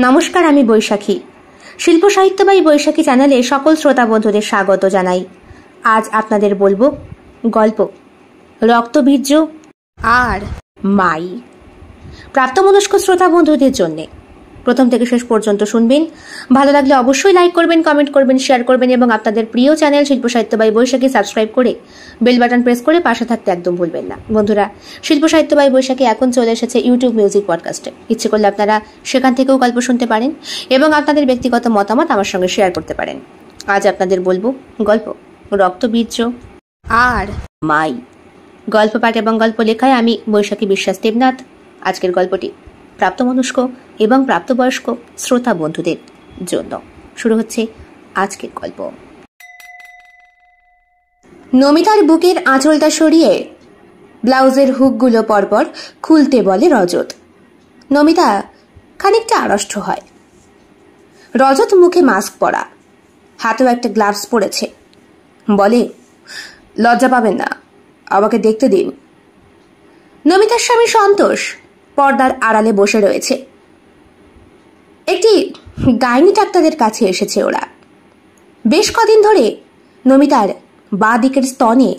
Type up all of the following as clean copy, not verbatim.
নমস্কার, আমি বৈশাখী। শিল্প সাহিত্য বাই বৈশাখী চ্যানেলে সকল শ্রোতা বন্ধুদের স্বাগত জানাই। আজ আপনাদের বলবো গল্প রক্তবীর্য আর মাই। প্রাপ্তমনস্ক শ্রোতা বন্ধুদের জন্যে প্রথম থেকে শেষ পর্যন্ত শুনবেন। ভালো লাগলে অবশ্যই লাইক করবেন, কমেন্ট করবেন, শেয়ার করবেন এবং আপনাদের প্রিয় চ্যানেল শিল্প সাহিত্য বাই বৈশাখী সাবস্ক্রাইব করে বেল বাটন প্রেস করে পাশে থাকতে একদম ভুলবেন না। বন্ধুরা, শিল্প সাহিত্য বাই বৈশাখী এখন চলে এসেছে ইউটিউব মিউজিক পডকাস্টে। ইচ্ছে করলে আপনারা সেখান থেকেও গল্প শুনতে পারেন এবং আপনাদের ব্যক্তিগত মতামত আমার সঙ্গে শেয়ার করতে পারেন। আজ আপনাদের বলবো গল্প রক্তবীর্য আর মাই। গল্প পাঠ এবং গল্প লেখায় আমি বৈশাখী বিশ্বাস দেবনাথ। আজকের গল্পটি প্রাপ্তমনস্ক এবং প্রাপ্তবয়স্ক শ্রোতা বন্ধুদের জন্য। শুরু হচ্ছে আজকের গল্প। নমিতার বুকের আঁচলটা সরিয়ে ব্লাউজের হুকগুলো পরপর খুলতে বলে রজত। নমিতা খানিকটা আড়ষ্ট হয়। রজত মুখে মাস্ক পরা, হাতেও একটা গ্লাভস পরেছে। বলে, লজ্জা পাবেন না, আমাকে দেখতে দিন। নমিতার স্বামী সন্তোষ পর্দার আড়ালে বসে রয়েছে। একটি গাইনি ডাক্তারের কাছে এসেছে ওরা। বেশ কদিন ধরে নমিতার বাঁ দিকের স্তনে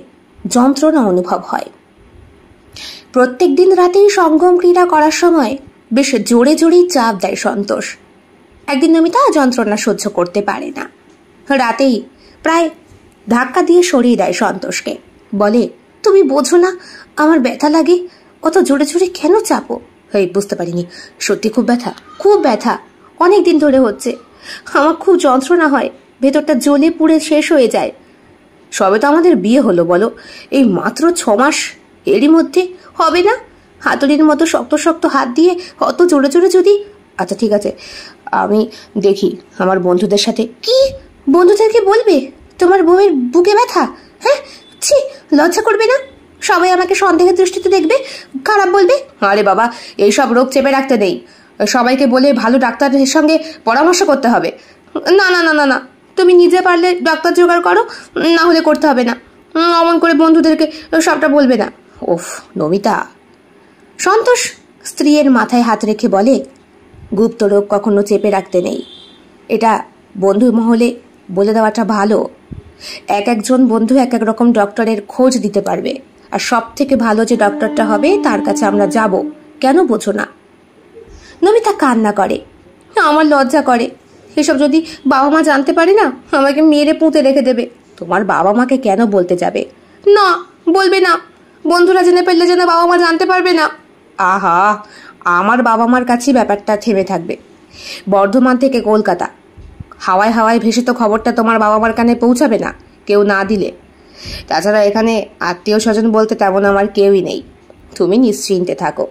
যন্ত্রণা অনুভব হয়। প্রত্যেক দিন রাতেই সঙ্গম ক্রীড়া করার সময় বেশ জোরে জোরেই চাপ দেয় সন্তোষ। একদিন নমিতা যন্ত্রণা সহ্য করতে পারে না, রাতেই প্রায় ধাক্কা দিয়ে সরিয়ে দেয় সন্তোষকে। বলে, তুমি বোঝো না আমার ব্যথা লাগে, অত জোরে জোরে কেন চাপো? বুঝতে পারিনি, সত্যি খুব ব্যথা, খুব ব্যথা, অনেক দিন ধরে হচ্ছে। আমার খুব যন্ত্রণা হয়, ভেতরটা জ্বলে পুড়ে শেষ হয়ে যায়। সবে তো আমাদের বিয়ে হলো বলো, এই মাত্র 6 মাস, এরই মধ্যে হবে না হাতুড়ির মতো শক্ত শক্ত হাত দিয়ে অত জোরে জোরে যদি। আচ্ছা ঠিক আছে, আমি দেখি আমার বন্ধুদের সাথে। কি বন্ধুদেরকে বলবে তোমার বউয়ের বুকে ব্যথা? হ্যাঁ, ছি, লজ্জা করবে না? সবাই আমাকে সন্দেহের দৃষ্টিতে দেখবে, খারাপ বলবে। আরে বাবা, এইসব রোগ চেপে রাখতে নেই, সবাইকে বলে ভালো ডাক্তারের সঙ্গে পরামর্শ করতে হবে। না না না না না, তুমি নিজে পারলে ডাক্তার জোগাড় করো, না হলে করতে হবে না। অমন করে বন্ধুদেরকে সবটা বলবে না। ওফ নমিতা। সন্তোষ স্ত্রীর মাথায় হাত রেখে বলে, গুপ্ত রোগ কখনো চেপে রাখতে নেই, এটা বন্ধু মহলে বলে দেওয়াটা ভালো। এক একজন বন্ধু এক এক রকম ডক্টরের খোঁজ দিতে পারবে, আর সব থেকে ভালো যে ডক্টরটা হবে তার কাছে আমরা যাব। কেন বোঝো না? নমিতা কান্না করে। আমার লজ্জা করে, এসব যদি বাবা মা জানতে পারে না আমাকে মেরে পুঁতে রেখে দেবে। তোমার বাবা মাকে কেন বলতে যাবে? না, বলবে না, বন্ধুরা জেনে ফেললে যেন বাবা মা জানতে পারবে না। আহা, আমার বাবা মার কাছেই ব্যাপারটা থেমে থাকবে। বর্ধমান থেকে কলকাতা হাওয়ায় হাওয়ায় ভেসে তো খবরটা তোমার বাবা মার কানে পৌঁছাবে না কেউ না দিলে। তাছাড়া এখানে আত্মীয় স্বজন বলতে তেমন আমার কেউই নেই, তুমি নিশ্চিন্তে থাকো।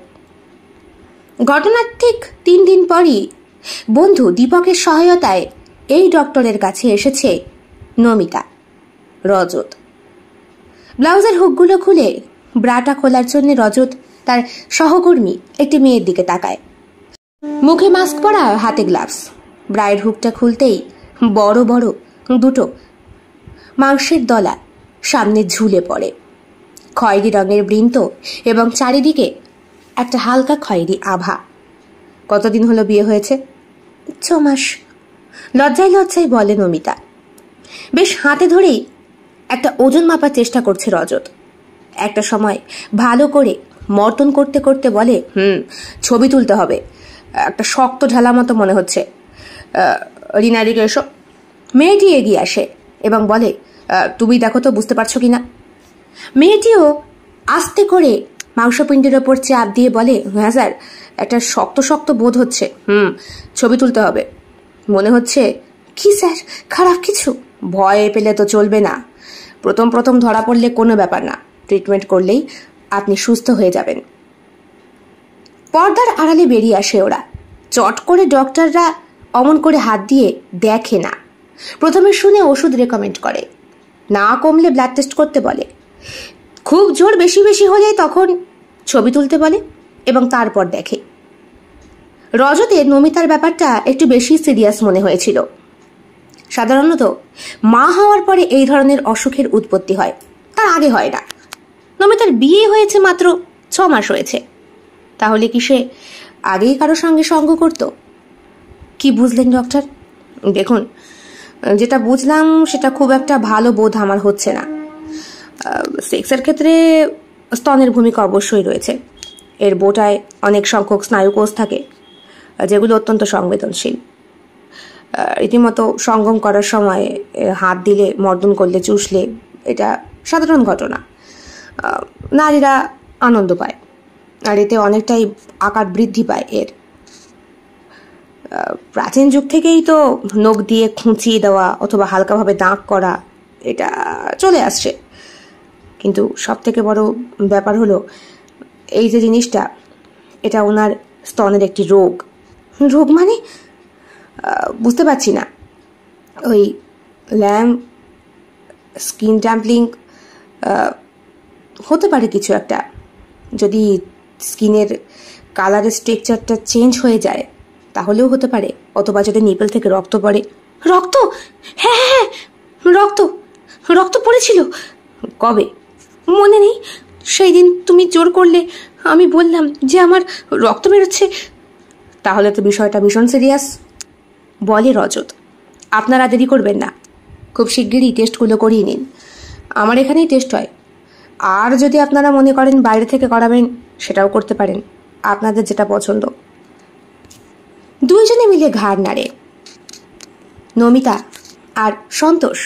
ঘটনার ঠিক 3 দিন পরই বন্ধু দীপকের সহায়তায় এই ডক্টরের কাছে এসেছে নমিতা। রজত ব্লাউজের হুকগুলো খুলে ব্রাটা খোলার জন্য রজত তার সহকর্মী একটি মেয়ের দিকে তাকায়। মুখে মাস্ক পরা, হাতে গ্লাভস। ব্রায়ের হুকটা খুলতেই বড় বড় দুটো মাংসের দলা সামনে ঝুলে পড়ে। খয়েরি রঙের বৃন্ত এবং চারিদিকে একটা হালকা খয়েরি আভা। কতদিন হলো বিয়ে হয়েছে? 6 মাস। লজ্জায় লজ্জায় বলে নমিতা। বেশ হাতে ধরেই একটা ওজন মাপার চেষ্টা করছে রজত। একটা সময় ভালো করে মর্তন করতে করতে বলে, ছবি তুলতে হবে, একটা শক্ত ঢালা মতো মনে হচ্ছে। রিনারিকে এসো। মেয়েটি এগিয়ে আসে এবং বলে, তুমি দেখো তো বুঝতে পারছো কিনা। মেয়েটিও আস্তে করে মাংসপিণ্ডের ওপর চাপ দিয়ে বলে, হ্যাঁ স্যার, একটা শক্ত শক্ত বোধ হচ্ছে। ছবি তুলতে হবে মনে হচ্ছে। কি স্যার, খারাপ কিছু? ভয় পেলে তো চলবে না। প্রথম প্রথম ধরা পড়লে কোনো ব্যাপার না, ট্রিটমেন্ট করলেই আপনি সুস্থ হয়ে যাবেন। পর্দার আড়ালে বেরিয়ে আসে ওরা। চট করে ডক্টররা অমন করে হাত দিয়ে দেখে না। প্রথমে শুনে ওষুধ রেকমেন্ড করে, না কমলে ব্লাড টেস্ট করতে বলে, খুব জোর বেশি বেশি হলে তখন ছবি তুলতে বলে এবং তারপর দেখে। রজতের নমিতার ব্যাপারটা একটু বেশি সিরিয়াস মনে হয়েছিল। সাধারণত মা হওয়ার পরে এই ধরনের অসুখের উৎপত্তি হয়, তার আগে হয় না। নমিতার বিয়ে হয়েছে মাত্র 6 মাস হয়েছে, তাহলে কি সে আগেই কারো সঙ্গে সঙ্গ করত? কি বুঝলেন ডক্টর? দেখুন, যেটা বুঝলাম সেটা খুব একটা ভালো বোধ আমার হচ্ছে না। সেক্সের ক্ষেত্রে স্তনের ভূমিকা অবশ্যই রয়েছে। এর বোটায় অনেক সংখ্যক স্নায়ুকোষ থাকে যেগুলো অত্যন্ত সংবেদনশীল। রীতিমতো সঙ্গম করার সময় হাত দিলে, মর্দন করলে, চুষলে এটা সাধারণ ঘটনা। নারীরা আনন্দ পায় আর এতে অনেকটাই আকার বৃদ্ধি পায় এর। প্রাচীন যুগ থেকেই তো নখ দিয়ে খুঁচিয়ে দেওয়া অথবা হালকাভাবে দাঁত করা এটা চলে আসছে। কিন্তু সব থেকে বড় ব্যাপার হলো এই যে জিনিসটা, এটা ওনার স্তনের একটি রোগ। রোগ মানে বুঝতে পারছি না। ওই ল্যাম্প স্কিন ট্যাম্পলিং হতে পারে কিছু একটা। যদি স্কিনের কালারের স্ট্রাকচারটা চেঞ্জ হয়ে যায় তাহলেও হতে পারে, অথবা যদি নিপল থেকে রক্ত পড়ে। রক্ত? হ্যাঁ হ্যাঁ, রক্ত রক্ত পড়েছিল। কবে? মনে নেই। সেই দিন তুমি জোর করলে, আমি বললাম যে আমার রক্ত বেরোচ্ছে। তাহলে তো বিষয়টা ভীষণ সিরিয়াস, বলে রজত। আপনারা দেরি করবেন না, খুব শিগগিরই টেস্টগুলো করিয়ে নিন। আমার এখানেই টেস্ট হয়। আর যদি আপনারা মনে করেন বাইরে থেকে করাবেন সেটাও করতে পারেন, আপনাদের যেটা পছন্দ। দুইজনে মিলে ঘাড় নাড়ে। নমিতা আর সন্তোষ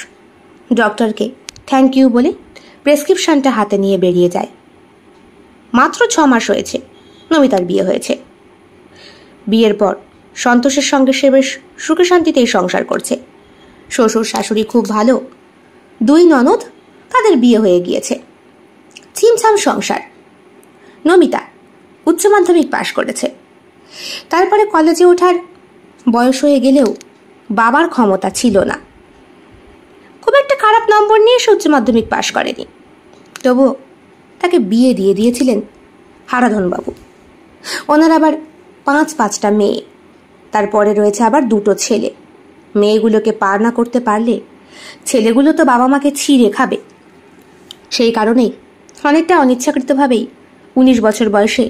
ডক্টরকে থ্যাংক ইউ বলে প্রেসক্রিপশনটা হাতে নিয়ে বেরিয়ে যায়। মাত্র 6 মাস হয়েছে নমিতার বিয়ে হয়েছে। বিয়ের পর সন্তোষের সঙ্গে সে বেশ সুখে শান্তিতেই সংসার করছে। শ্বশুর শাশুড়ি খুব ভালো, 2 ননদ, তাদের বিয়ে হয়ে গিয়েছে। ছিমছাম সংসার। নমিতা উচ্চ মাধ্যমিক পাশ করেছে। তারপরে কলেজে ওঠার বয়স হয়ে গেলেও বাবার ক্ষমতা ছিল না। খুব একটা খারাপ নম্বর নিয়ে সে উচ্চ মাধ্যমিক পাশ করেনি। তবুও তাকে বিয়ে দিয়ে দিয়েছিলেন হারাধনবাবু। ওনার আবার 5-5টা মেয়ে, তারপরে রয়েছে আবার 2টো ছেলে। মেয়েগুলোকে পার না করতে পারলে ছেলেগুলো তো বাবা মাকে ছিঁড়ে খাবে। সেই কারণেই অনেকটা অনিচ্ছাকৃতভাবেই 19 বছর বয়সে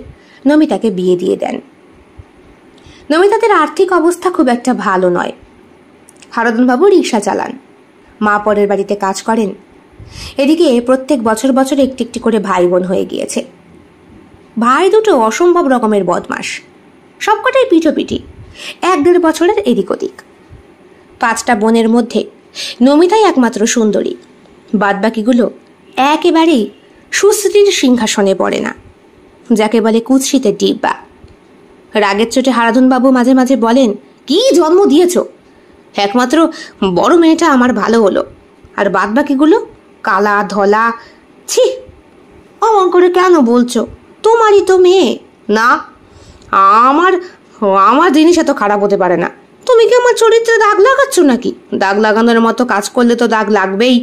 নমিতাকে বিয়ে দিয়ে দেন। নমিতাদের আর্থিক অবস্থা খুব একটা ভালো নয়। হারাধনবাবু রিক্সা চালান, মা পরের বাড়িতে কাজ করেন। এদিকে প্রত্যেক বছর বছর একটি একটি করে ভাই বোন হয়ে গিয়েছে। ভাই দুটো অসম্ভব রকমের বদমাস, সবকটাই পিঠোপিঠি, 1-1.5 বছরের এদিক ওদিক। 5টা বোনের মধ্যে নমিতাই একমাত্র সুন্দরী, বাদবাকিগুলো একেবারেই সুশ্রীর সিংহাসনে পড়ে না, যাকে বলে কুৎসিতের ডিব্বা। রাগের চোটে হারাধনবাবু মাঝে মাঝে বলেন, কি জন্ম দিয়েছ, একমাত্র বড় মেয়েটা আমার ভালো হলো, আর বাদবাকিগুলো কালা ধলা। ছি, অমন করে কেন বলছো? তোমারই তো মেয়ে। না, আমার আমার জিনিস এত খারাপ হতে পারে না। তুমি কি আমার চরিত্রে দাগ লাগাচ্ছ নাকি? দাগ লাগানোর মতো কাজ করলে তো দাগ লাগবেই।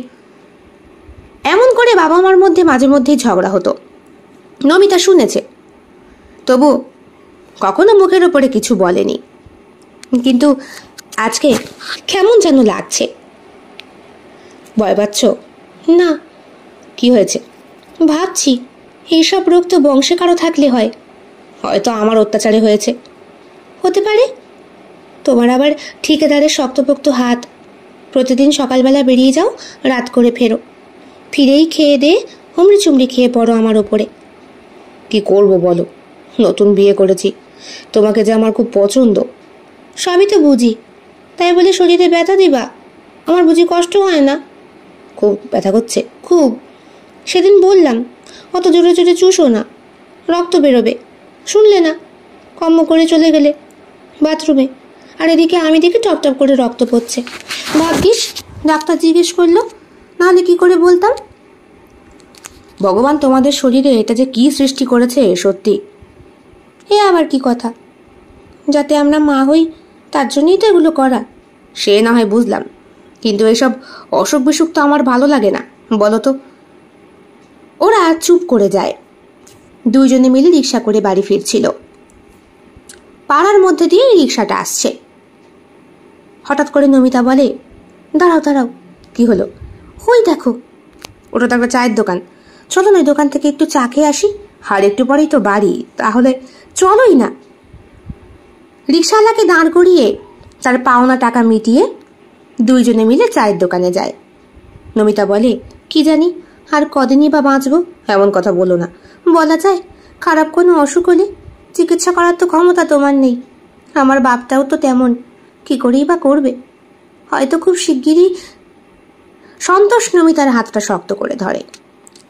এমন করে বাবা মার মধ্যে মাঝে মধ্যেই ঝগড়া হতো। নমিতা শুনেছে, তবু কখনো মুখের ওপরে কিছু বলেনি। কিন্তু আজকে কেমন যেন লাগছে। ভয় পাচ্ছ? না। কি হয়েছে? ভাবছি এইসব রোগ তো বংশে কারো থাকলে হয়, হয়তো আমার অত্যাচারে হয়েছে। হতে পারে। তোমার আবার ঠিকাদারের শক্তপোক্ত হাত। প্রতিদিন সকালবেলা বেরিয়ে যাও, রাত করে ফেরো, ফিরেই খেয়ে দিয়ে হুমড়ি চুমড়ি খেয়ে পড়ো আমার ওপরে। কি করব বলো, নতুন বিয়ে করেছি, তোমাকে যে আমার খুব পছন্দ। সবই তো বুঝি, তাই বলে শরীরে ব্যথা দিবা? আমার বুঝি কষ্ট হয় না? খুব ব্যথা করছে, খুব। সেদিন বললাম অত জোরে জোরে চুষো না, রক্ত বেরোবে। শুনলে না, কম্ম করে চলে গেলে বাথরুমে, আর এদিকে আমি দেখি টপ টপ করে রক্ত পড়ছে। ভাগ্যিস ডাক্তার জিজ্ঞেস করলো, নাহলে কি করে বলতাম। ভগবান তোমাদের শরীরে এটা যে কি সৃষ্টি করেছে সত্যি। এ আবার কি কথা? যাতে আমরা মা হই, তার জন্যই তো এগুলো করা। সে না হয় বুঝলাম, কিন্তু এসব অসুখ বিসুখ তো আমার ভালো লাগে না, বলো তো। ওরা চুপ করে যায়। দুইজনে মিলে রিক্সা করে বাড়ি ফিরছিল। পাড়ার মধ্যে দিয়ে রিক্সাটা আসছে। হঠাৎ করে নমিতা বলে, দাঁড়াও দাঁড়াও। কি হলো? ওই দেখো, ওটা তো একটা চায়ের দোকান। চলো না, ওই দোকান থেকে একটু চা খেয়ে আসি, আর একটু পরেই তো বাড়ি। তাহলে চলোই না। রিক্সাওয়ালাকে দাঁড় করিয়ে তার পাওনা টাকা মিটিয়ে দুইজনে মিলে চায়ের দোকানে যায়। নমিতা বলে, কি জানি আর কদিনই বা বাঁচবো। এমন কথা বলো না, বলা যায় খারাপ কোনো অসুখ হলে চিকিৎসা করার তো ক্ষমতা তোমার নেই। আমার বাপটাও তো তেমন, কি করেই বা করবে, হয়তো খুব শিগগিরই। সন্তোষ নমিতার হাতটা শক্ত করে ধরে।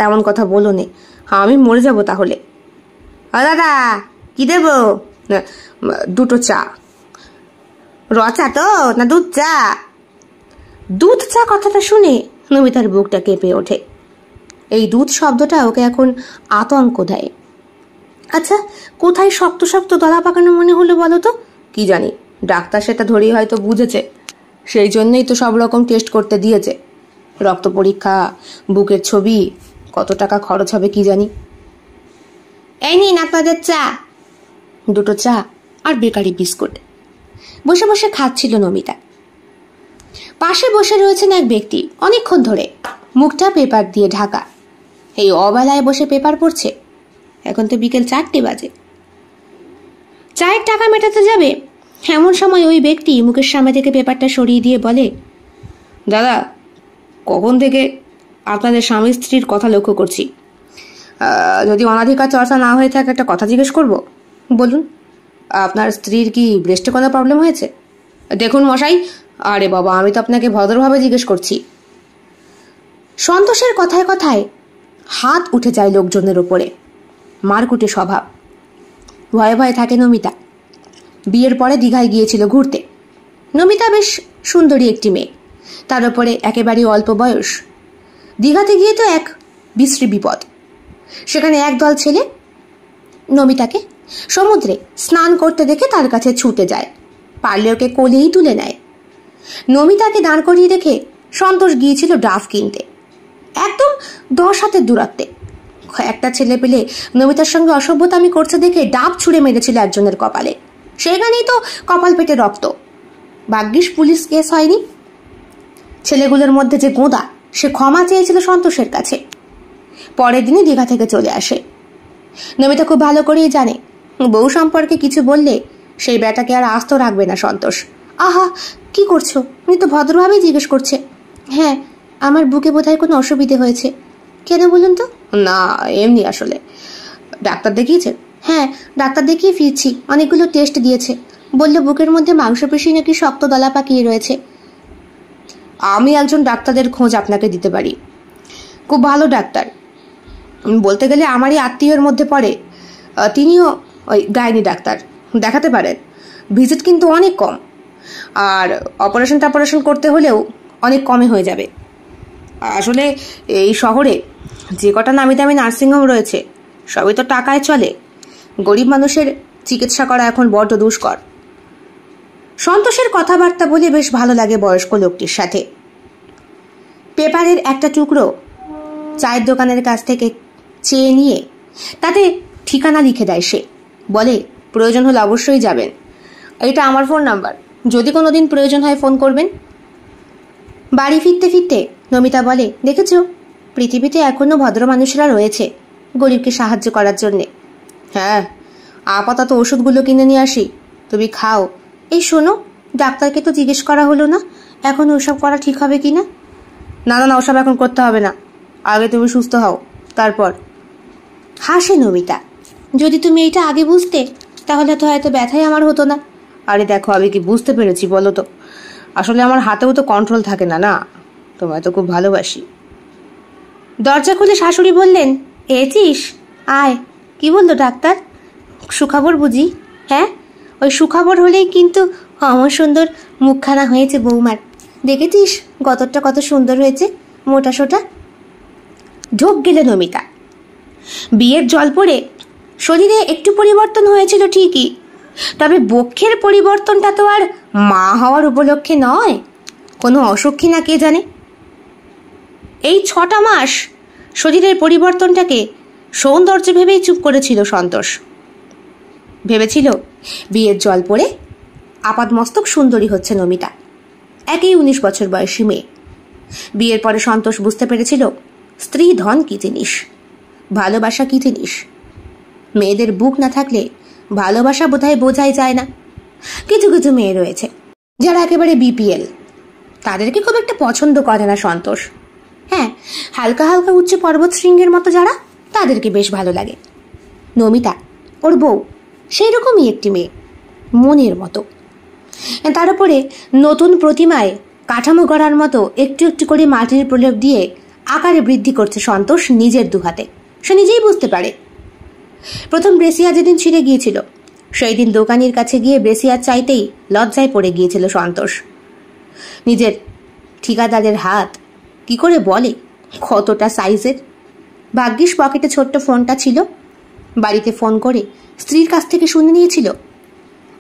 এমন কথা বলো নে, আমি মরে যাব তাহলে। দাদা কি দেব? দুটো চা। রচা তো না দুধ চা? দুধ চা কথাটা শুনে নমিতার বুকটা কেঁপে ওঠে। এই দুধ শব্দটা ওকে এখন আতঙ্ক দেয়। আচ্ছা, কোথায় শক্ত শক্ত দলা পাকানো মনে হলো বলো তো? কি জানি, ডাক্তার সেটা ধরেই হয়তো বুঝেছে, সেই জন্যই তো সব রকম টেস্ট করতে দিয়েছে। রক্ত পরীক্ষা, বুকের ছবি, কত টাকা খরচ হবে কি জানি। এই নিন আপনাদের চা। দুটো চা আর বেকারি বিস্কুট। বসে বসে খাচ্ছিল নমিতা। পাশে বসে রয়েছেন এক ব্যক্তি, অনেকক্ষণ ধরে, মুখটা পেপার দিয়ে ঢাকা। এই অবেলায় বসে পেপার পড়ছে। এখন তো বিকেল 4টে বাজে। চায়ের টাকা মেটাতে যাবে, এমন সময় ওই ব্যক্তি মুখের সামনে থেকে পেপারটা সরিয়ে দিয়ে বলে, দাদা কখন থেকে আপনাদের স্বামী স্ত্রীর কথা লক্ষ্য করছি। যদি অনাধিকার চর্চা না হয়ে থাকে একটা কথা জিজ্ঞেস করব। বলুন, আপনার স্ত্রীর কি ব্রেস্টে কোনো প্রবলেম হয়েছে? দেখুন মশাই, আরে বাবা, আমি তো আপনাকে ভদ্রভাবে জিজ্ঞেস করছি। সন্তোষের কথায় কথায় হাত উঠে যায় লোকজনের ওপরে। মারকুটে স্বভাব। ভয়ে ভয়ে থাকে নমিতা। বিয়ের পরে দীঘায় গিয়েছিল ঘুরতে। নমিতা বেশ সুন্দরী একটি মেয়ে, তার উপরে একেবারে অল্প বয়স। দীঘাতে গিয়ে তো এক বিশ্রী বিপদ। সেখানে একদল ছেলে নমিতাকে সমুদ্রে স্নান করতে দেখে তার কাছে ছুটে যায়, পারলে ওকে কোলেই তুলে নেয়। নমিতাকে দাঁড় করিয়ে রেখে সন্তোষ গিয়েছিল ডাব কিনতে, একদম 10 হাতের দূরত্বে। একটা ছেলে পেলে নমিতার সঙ্গে অসভ্যতামি করছে দেখে ডাব ছুঁড়ে মেরেছিল একজনের কপালে। সেখানেই তো কপাল পেটে রক্ত। ভাগ্যিস পুলিশ কেস হয়নি। ছেলেগুলোর মধ্যে যে গোঁদা, সে ক্ষমা চেয়েছিল সন্তোষের কাছে। পরের দিনই দীঘা থেকে চলে আসে। নমিতা খুব ভালো করেই জানে, বউ সম্পর্কে কিছু বললে সেই ব্যাটাকে আর আস্ত রাখবে না সন্তোষ। আহা, কি করছো? উনি তো ভদ্রভাবেই জিজ্ঞেস করছে। হ্যাঁ, আমার বুকে বোধহয় কোনো অসুবিধে হয়েছে। কেন বলুন তো? না, এমনি আসলে। ডাক্তার দেখিয়েছেন? হ্যাঁ, ডাক্তার দেখিয়ে ফিরছি। অনেকগুলো টেস্ট দিয়েছে, বলল বুকের মধ্যে মাংসপেশি নাকি শক্ত দলা পাকিয়ে রয়েছে। আমি একজন ডাক্তারের খোঁজ আপনাকে দিতে পারি, খুব ভালো ডাক্তার। বলতে গেলে আমারই আত্মীয়ের মধ্যে পড়ে। তিনিও ওই গাইনি ডাক্তার, দেখাতে পারেন। ভিজিট কিন্তু অনেক কম, আর অপারেশন করতে হলেও অনেক কমে হয়ে যাবে। আসলে এই শহরে যে কটা নামি দামি নার্সিংহোম রয়েছে সবই তো টাকায় চলে। গরিব মানুষের চিকিৎসা করা এখন বড্ড দুষ্কর। সন্তোষের কথাবার্তা বলে বেশ ভালো লাগে বয়স্ক লোকটির সাথে। পেপারের একটা টুকরো চায়ের দোকানের কাছ থেকে চেয়ে নিয়ে তাতে ঠিকানা লিখে দেয় সে। বলে, প্রয়োজন হলে অবশ্যই যাবেন, এটা আমার ফোন নাম্বার, যদি কোনোদিন প্রয়োজন হয় ফোন করবেন। বাড়ি ফিরতে ফিরতে নমিতা বলে, দেখেছো, পৃথিবীতে এখনো ভদ্র মানুষরা রয়েছে গরিবকে সাহায্য করার জন্যে। হ্যাঁ, আপাতত ওষুধগুলো কিনে নিয়ে আসি, তুমি খাও। এই শোনো, ডাক্তারকে তো জিজ্ঞেস করা হলো না এখন ওসব করা ঠিক হবে কি না। না না, ওসব এখন করতে হবে না, আগে তুমি সুস্থ হও তারপর। হাসে নমিতা, যদি তুমি এইটা আগে বুঝতে তাহলে তো হয়তো ব্যথাই আমার হতো না। আরে দেখো, আমি কি বুঝতে পেরেছি বলো তো? আসলে আমার হাতেও তো কন্ট্রোল থাকে না, না, তোমায় তো খুব ভালোবাসি। দরজা খুলে শাশুড়ি বললেন, এছিস, আয়। কি বললো ডাক্তার? সুখবর বুঝি? হ্যাঁ, ওই সুখবর হলেই কিন্তু আমার সুন্দর মুখখানা হয়েছে বৌমার। দেখেছিস গতরটা কত সুন্দর হয়েছে, মোটা সোটা। ঢোক গেলে নমিতা। বিয়ের জল পড়ে শরীরে একটু পরিবর্তন হয়েছিল ঠিকই, তবে বক্ষের পরিবর্তনটা তো আর মা হওয়ার উপলক্ষে নয়, কোনো অসুখ কি না কে জানে। এই 6টা মাস শরীরের পরিবর্তনটাকে সৌন্দর্য ভেবেই চুপ করেছিল সন্তোষ। ভেবেছিল বিয়ের জল পড়ে আপাদমস্তক সুন্দরী হচ্ছে নমিতা, একই 19 বছর বয়সী মেয়ে। বিয়ের পরে সন্তোষ বুঝতে পেরেছিল স্ত্রী ধন কি জিনিস, ভালোবাসা কি জিনিস। মেয়েদের বুক না থাকলে ভালোবাসা বোধহয় বোঝাই যায় না। কিছু কিছু মেয়ে রয়েছে যারা একেবারে বিপিএল, তাদেরকে খুব একটা পছন্দ করে না সন্তোষ। হ্যাঁ, হালকা হালকা উচ্চ পর্বত শৃঙ্গের মতো যারা, তাদেরকে বেশ ভালো লাগে। নমিতা, ওর বউ, সেই রকমই একটি মেয়ে, মনের মতো। তার উপরে নতুন প্রতিমায় কাঠামো গড়ার মতো একটু একটু করে মাটির প্রলেপ দিয়ে আকারে বৃদ্ধি করছে সন্তোষ নিজের দুহাতে। সে নিজেই বুঝতে পারে। প্রথম ব্রেসিয়া যেদিন ছিঁড়ে গিয়েছিল, সেই দিন দোকানির কাছে গিয়ে ব্রেসিয়ার চাইতেই লজ্জায় পড়ে গিয়েছিল সন্তোষ। নিজের ঠিকাদারের হাত কি করে বলে কতটা সাইজের। ভাগ্যিস পকেটে ছোট্ট ফোনটা ছিল, বাড়িতে ফোন করে স্ত্রীর কাছ থেকে শুনে নিয়েছিল।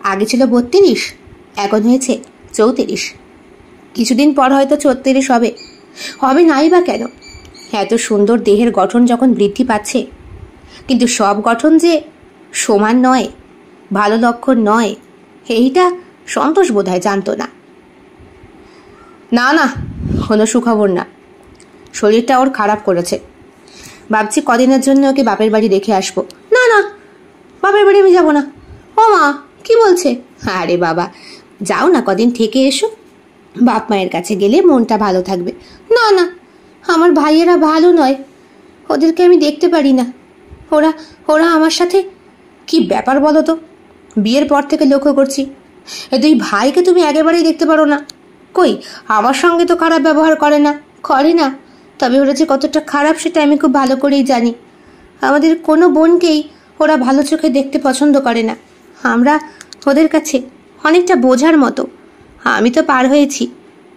আগে ছিল 32, এখন হয়েছে 34। কিছুদিন পর হয়তো 36 হবে নাই বা কেন? এত সুন্দর দেহের গঠন যখন বৃদ্ধি পাচ্ছে। কিন্তু সব গঠন যে সমান নয়, ভালো লক্ষণ নয়, এইটা সন্তোষ বোধহয় জানতো না। না না, কোনো সুখবর না। শরীরটা ওর খারাপ করেছে। ভাবছি কদিনের জন্য ওকে বাপের বাড়ি রেখে আসবো। না না, বাপের বাড়ি আমি যাবো না। ও মা, কি বলছে? আরে বাবা, যাও না, কদিন থেকে এসো। বাপ মায়ের কাছে গেলে মনটা ভালো থাকবে। না না, আমার ভাইয়েরা ভালো নয়, ওদেরকে আমি দেখতে পারি না। ওরা ওরা আমার সাথে কি ব্যাপার বলো তো? বিয়ের পর থেকে লক্ষ্য করছি, এ দুই ভাইকে তুমি একেবারেই দেখতে পারো না। কই, আমার সঙ্গে তো খারাপ ব্যবহার করে না, তবে ওরা যে কতটা খারাপ সেটা আমি খুব ভালো করেই জানি। আমাদের কোনো বোনকেই ওরা ভালো চোখে দেখতে পছন্দ করে না। আমরা ওদের কাছে অনেকটা বোঝার মতো। আমি তো পার হয়েছি,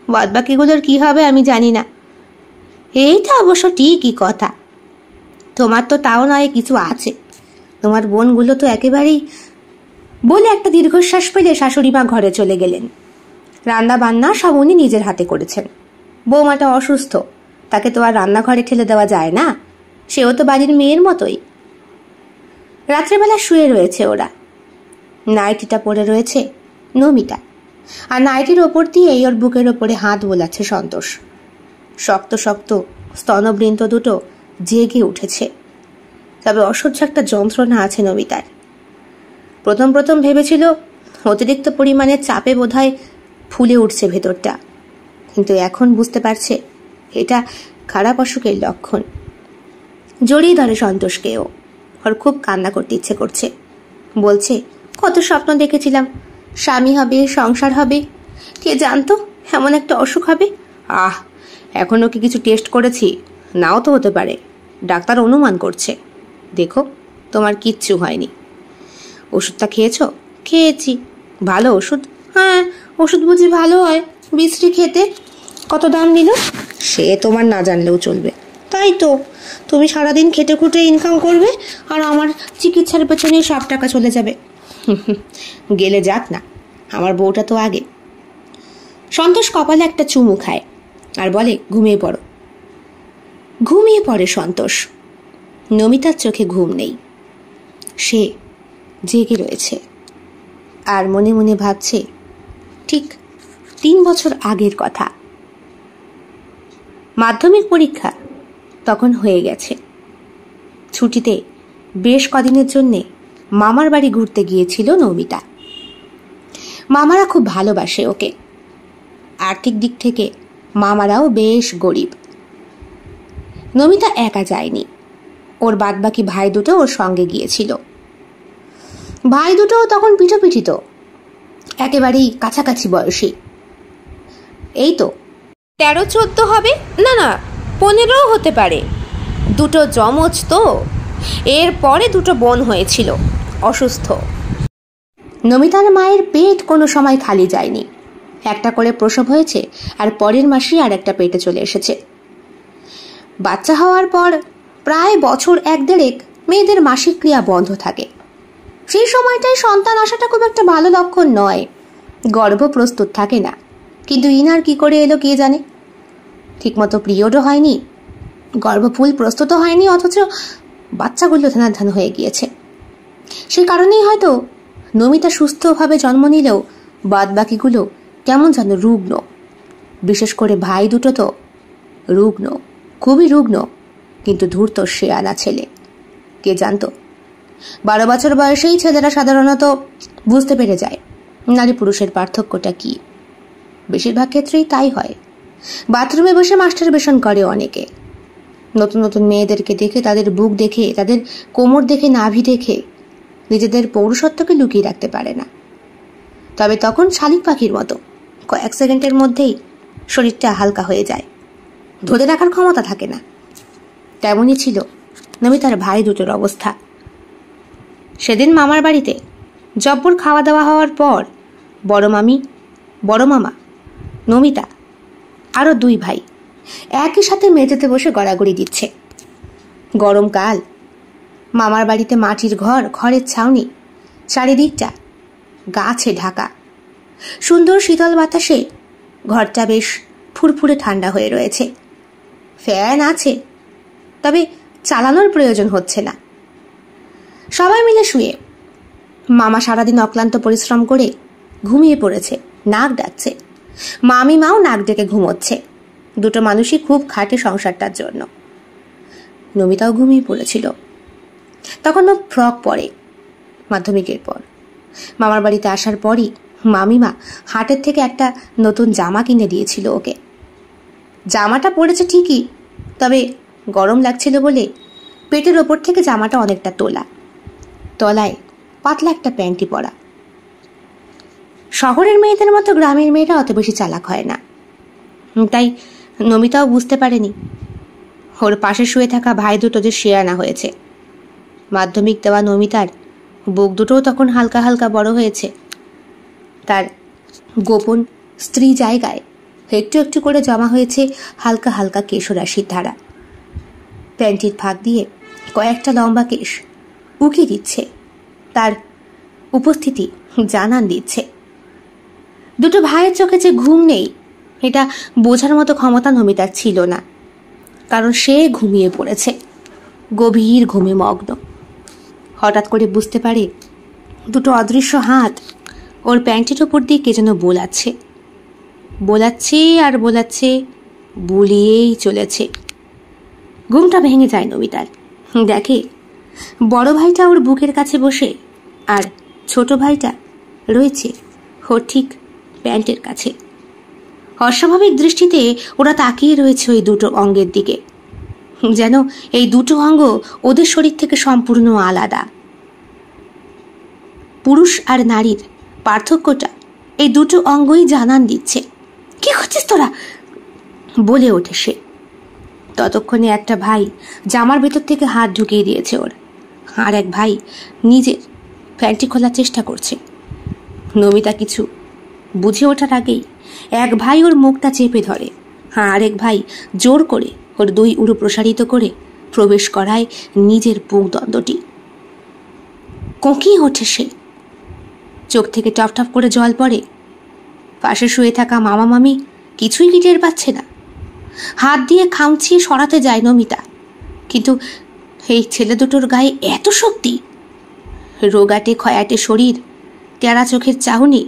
বাদবাকিগুলোর কি হবে আমি জানি না। এইটা অবশ্য ঠিকই কথা। তোমার তো তাও নয় কিছু আছে, তোমার বোনগুলো তো একেবারেই। বলে একটা দীর্ঘশ্বাস পেলে শাশুড়ি মা ঘরে চলে গেলেন। রান্না বান্না সব উনি নিজের হাতে করেছেন। বৌমাটা অসুস্থ, তাকে তো আর রান্নাঘরে ঠেলে দেওয়া যায় না, সেও তো বাড়ির মেয়ের মতোই। রাত্রেবেলা শুয়ে রয়েছে ওরা। নাইটিটা পরে রয়েছে নমিতা, আর নাইটির ওপর দিয়েই ওর বুকের ওপরে হাত বোলাচ্ছে সন্তোষ। শক্ত শক্ত স্তনবৃন্ত দুটো জেগে উঠেছে, তবে অসহ্য একটা যন্ত্রণা আছে নমিতার। প্রথম প্রথম ভেবেছিল অতিরিক্ত পরিমাণের চাপে বোধহয় ফুলে উঠছে ভেতরটা, কিন্তু এখন বুঝতে পারছে এটা খারাপ অসুখের লক্ষণ। জড়িয়ে ধরে সন্তোষকেও। ওর খুব কান্না করতে ইচ্ছে করছে। বলছে, কত স্বপ্ন দেখেছিলাম, স্বামী হবে, সংসার হবে, কে জানতো এমন একটা অসুখ হবে। এখনো কি কিছু টেস্ট করেছি? নাও তো হতে পারে, ডাক্তার অনুমান করছে। দেখো, তোমার কিচ্ছু হয়নি। ওষুধটা খেয়েছ? খেয়েছি। ভালো ওষুধ? হ্যাঁ, ওষুধ বুঝি ভালো হয়? বিশ্রী খেতে। কত দাম নিল? সে তোমার না জানলেও চলবে। তাই তো, তুমি সারাদিন খেটে খুঁটে ইনকাম করবে, আর আমার চিকিৎসার পেছনে সব টাকা চলে যাবে। গেলে যাক না, আমার বউটা তো আগে। সন্তোষ কপালে একটা চুমু খায় আর বলে, ঘুমিয়ে পড়ো। ঘুমিয়ে পড়ে সন্তোষ। নমিতার চোখে ঘুম নেই, সে জেগে রয়েছে আর মনে মনে ভাবছে ঠিক 3 বছর আগের কথা। মাধ্যমিক পরীক্ষা তখন হয়ে গেছে। ছুটিতে বেশ কদিনের জন্যে মামার বাড়ি ঘুরতে গিয়েছিল নমিতা। মামারা খুব ভালোবাসে ওকে। আর্থিক দিক থেকে মামারাও বেশ গরিব। নমিতা একা যায়নি, ওর বাদবাকি ভাই দুটো ওর সঙ্গে গিয়েছিল। ভাই দুটো তখন পিঠোপিঠিত, একেবারেই কাছাকাছি বয়সী। এই তো 13-14 হবে, না না 15 হতে পারে। দুটো যমজ তো। এর পরে দুটো বোন হয়েছিল, অসুস্থ। নমিতার মায়ের পেট কোনো সময় খালি যায়নি। একটা করে প্রসব হয়েছে, আর পরের মাসেই আর একটা পেটে চলে এসেছে। বাচ্চা হওয়ার পর প্রায় বছর 1-1.5 মেয়েদের মাসিক ক্রিয়া বন্ধ থাকে। সেই সময়টায় সন্তান আসাটা খুব একটা ভালো লক্ষণ নয়। গর্ভ প্রস্তুত থাকে না, কিন্তু ইনার কি করে এলো কে জানে। ঠিকমতো পিরিয়ডও হয়নি, গর্ভফুল প্রস্তুত হয়নি, অথচ বাচ্চাগুলো ধানাধান হয়ে গিয়েছে। সে কারণেই হয়তো নমিতা সুস্থভাবে জন্ম নিলেও বাদবাকিগুলো কেমন যেন রুগ্ন। বিশেষ করে ভাই দুটো তো রুগ্ন, খুবই রুগ্ন, কিন্তু ধূর্ত শেয়ানা ছেলে। কে জানতো 12 বছর বয়সেই ছেলেরা সাধারণত বুঝতে পেরে যায় নারী পুরুষের পার্থক্যটা কি। বেশিরভাগ ক্ষেত্রেই তাই হয়। বাথরুমে বসে মাস্টারবেশন করে অনেকে। নতুন নতুন মেয়েদেরকে দেখে, তাদের বুক দেখে, তাদের কোমর দেখে, নাভি দেখে নিজেদের পৌরুষত্বকে লুকিয়ে রাখতে পারে না। তবে তখন শালিক পাখির মতো কয়েক সেকেন্ডের মধ্যেই শরীরটা হালকা হয়ে যায়, ধরে রাখার ক্ষমতা থাকে না। তেমনই ছিল নমিতার ভাই দুটোর অবস্থা। সেদিন মামার বাড়িতে জব্বর খাওয়া দাওয়া হওয়ার পর বড় মামি, বড় মামা, নমিতা আরও দুই ভাই একই সাথে মেঝেতে বসে গড়াগড়ি দিচ্ছে। গরমকাল, মামার বাড়িতে মাটির ঘর, ঘরের ছাউনি, চারিদিকটা গাছে ঢাকা। সুন্দর শীতল বাতাসে ঘরটা বেশ ফুরফুরে ঠান্ডা হয়ে রয়েছে। ফ্যান আছে, তবে চালানোর প্রয়োজন হচ্ছে না। সবাই মিলে শুয়ে। মামা সারাদিন অক্লান্ত পরিশ্রম করে ঘুমিয়ে পড়েছে, নাক ডাকছে। মামিমাও নাক ডেকে ঘুমোচ্ছে। দুটো মানুষই খুব খাটে সংসারটার জন্য। নমিতাও ঘুমিয়ে পড়েছিল। তখন ও ফ্রক পরে মাধ্যমিকের পর। মামার বাড়িতে আসার পরই মামিমা হাটের থেকে একটা নতুন জামা কিনে দিয়েছিল ওকে। জামাটা পরেছে ঠিকই, তবে গরম লাগছিল বলে পেটের ওপর থেকে জামাটা অনেকটা তোলা, তলায় পাতলা একটা প্যান্টি পরা। শহরের মেয়েদের মতো গ্রামের মেয়েরা অত বেশি চালাক হয় না, তাই নমিতাও বুঝতে পারেনি ওর পাশে শুয়ে থাকা ভাই দুটো যে শেয়ানা হয়েছে। মাধ্যমিক দেওয়া নমিতার বুক দুটোও তখন হালকা হালকা বড় হয়েছে। তার গোপন স্ত্রী জায়গায় একটু একটু করে জমা হয়েছে হালকা হালকা কেশরাশির ধারা। প্যান্টির ফাঁক দিয়ে কয়েকটা লম্বা কেশ উকি দিচ্ছে, তার উপস্থিতি জানান দিচ্ছে। দুটো ভাইয়ের চোখে যে ঘুম নেই এটা বোঝার মতো ক্ষমতা নমিতার ছিল না, কারণ সে ঘুমিয়ে পড়েছে, গভীর ঘুমে মগ্ন। হঠাৎ করে বুঝতে পারে দুটো অদৃশ্য হাত ওর প্যান্টের ওপর দিয়ে কে যেন বোলাচ্ছে, বোলাচ্ছে আর বোলাচ্ছে, বুলিয়েই চলেছে। ঘুমটা ভেঙে যায় নমিতার। দেখে বড় ভাইটা ওর বুকের কাছে বসে, আর ছোট ভাইটা রয়েছে ওর ঠিক প্যান্টের কাছে। অস্বাভাবিক দৃষ্টিতে ওরা তাকিয়ে রয়েছে ওই দুটো অঙ্গের দিকে, যেন এই দুটো অঙ্গ ওদের শরীর থেকে সম্পূর্ণ আলাদা। পুরুষ আর নারীর পার্থক্যটা এই দুটো অঙ্গই জানান দিচ্ছে। কি করছিস তোরা, বলে ওঠে সে। ততক্ষণে একটা ভাই জামার ভেতর থেকে হাত ঢুকিয়ে দিয়েছে ওর, আর এক ভাই নিজের প্যান্টি খোলার চেষ্টা করছে। নমিতা কিছু বুঝে ওঠার আগেই এক ভাই ওর মুখটা চেপে ধরে, আর এক ভাই জোর করে ওর দুই উড়ো প্রসারিত করে প্রবেশ করায় নিজের বুকদণ্ডটি। কোঁকিয়ে ওঠে সে, চোখ থেকে টপ টপ করে জল পড়ে। পাশে শুয়ে থাকা মামা মামি কিছুই কি টের পাচ্ছে না। হাত দিয়ে খামচিয়ে সরাতে যায় নমিতা, কিন্তু এই ছেলে দুটোর গায়ে এত শক্তি, রোগাটে খয়াটে শরীর, টেরা চোখের চাহনি,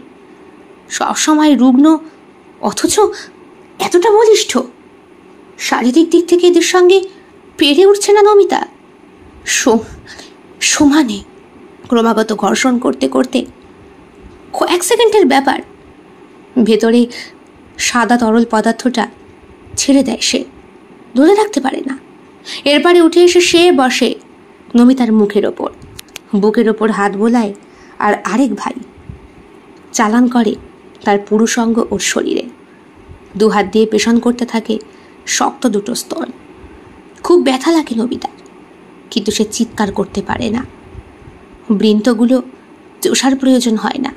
সবসময় রুগ্ন, অথচ এতটা বলিষ্ঠ। শারীরিক দিক থেকে এদের সঙ্গে পেরে উঠছে না নমিতা। সমানে ক্রমাগত ঘর্ষণ করতে করতে কয়েক সেকেন্ডের ব্যাপার ভেতরে সাদা তরল পদার্থটা ছেড়ে দেয় সে, ধরে রাখতে পারে না। এরপরে উঠে এসে সে বসে নমিতার মুখের ওপর, বুকের ওপর হাত বোলায়, আর আরেক ভাই চালান করে তার পুরুষ অঙ্গ ওর শরীরে। দু হাত দিয়ে পেষণ করতে থাকে শক্ত দুটো স্তন। খুব ব্যথা লাগে নমিতার, কিন্তু সে চিৎকার করতে পারে না। বৃন্তগুলো চোষার প্রয়োজন হয় না,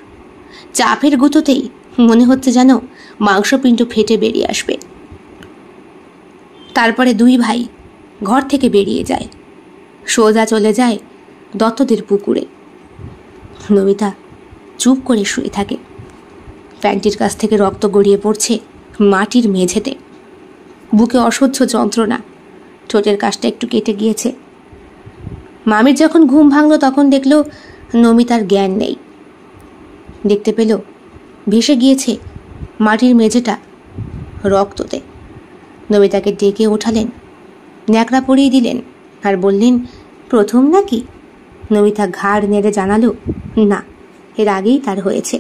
চাপের গুঁতোতেই মনে হচ্ছে যেন মাংসপিণ্ড ফেটে বেরিয়ে আসবে। তারপরে দুই ভাই ঘর থেকে বেরিয়ে যায়, সোজা চলে যায় দত্তদের পুকুরে। নমিতা চুপ করে শুয়ে থাকে। প্যান্টির কাছ থেকে রক্ত গড়িয়ে পড়ছে মাটির মেঝেতে। বুকে অসহ্য যন্ত্রণা, ঠোঁটের কাছটা একটু কেটে গিয়েছে। মামির যখন ঘুম ভাঙল তখন দেখল নমিতার জ্ঞান নেই। দেখতে পেল ভেসে গিয়েছে মাটির মেঝেটা রক্ততে। নমিতাকে ডেকে ওঠালেন, ন্যাকড়া পরিয়ে দিলেন, আর বললেন, প্রথম নাকি? নমিতা ঘাড় নেড়ে জানালো, না, এর আগেই তার হয়েছে।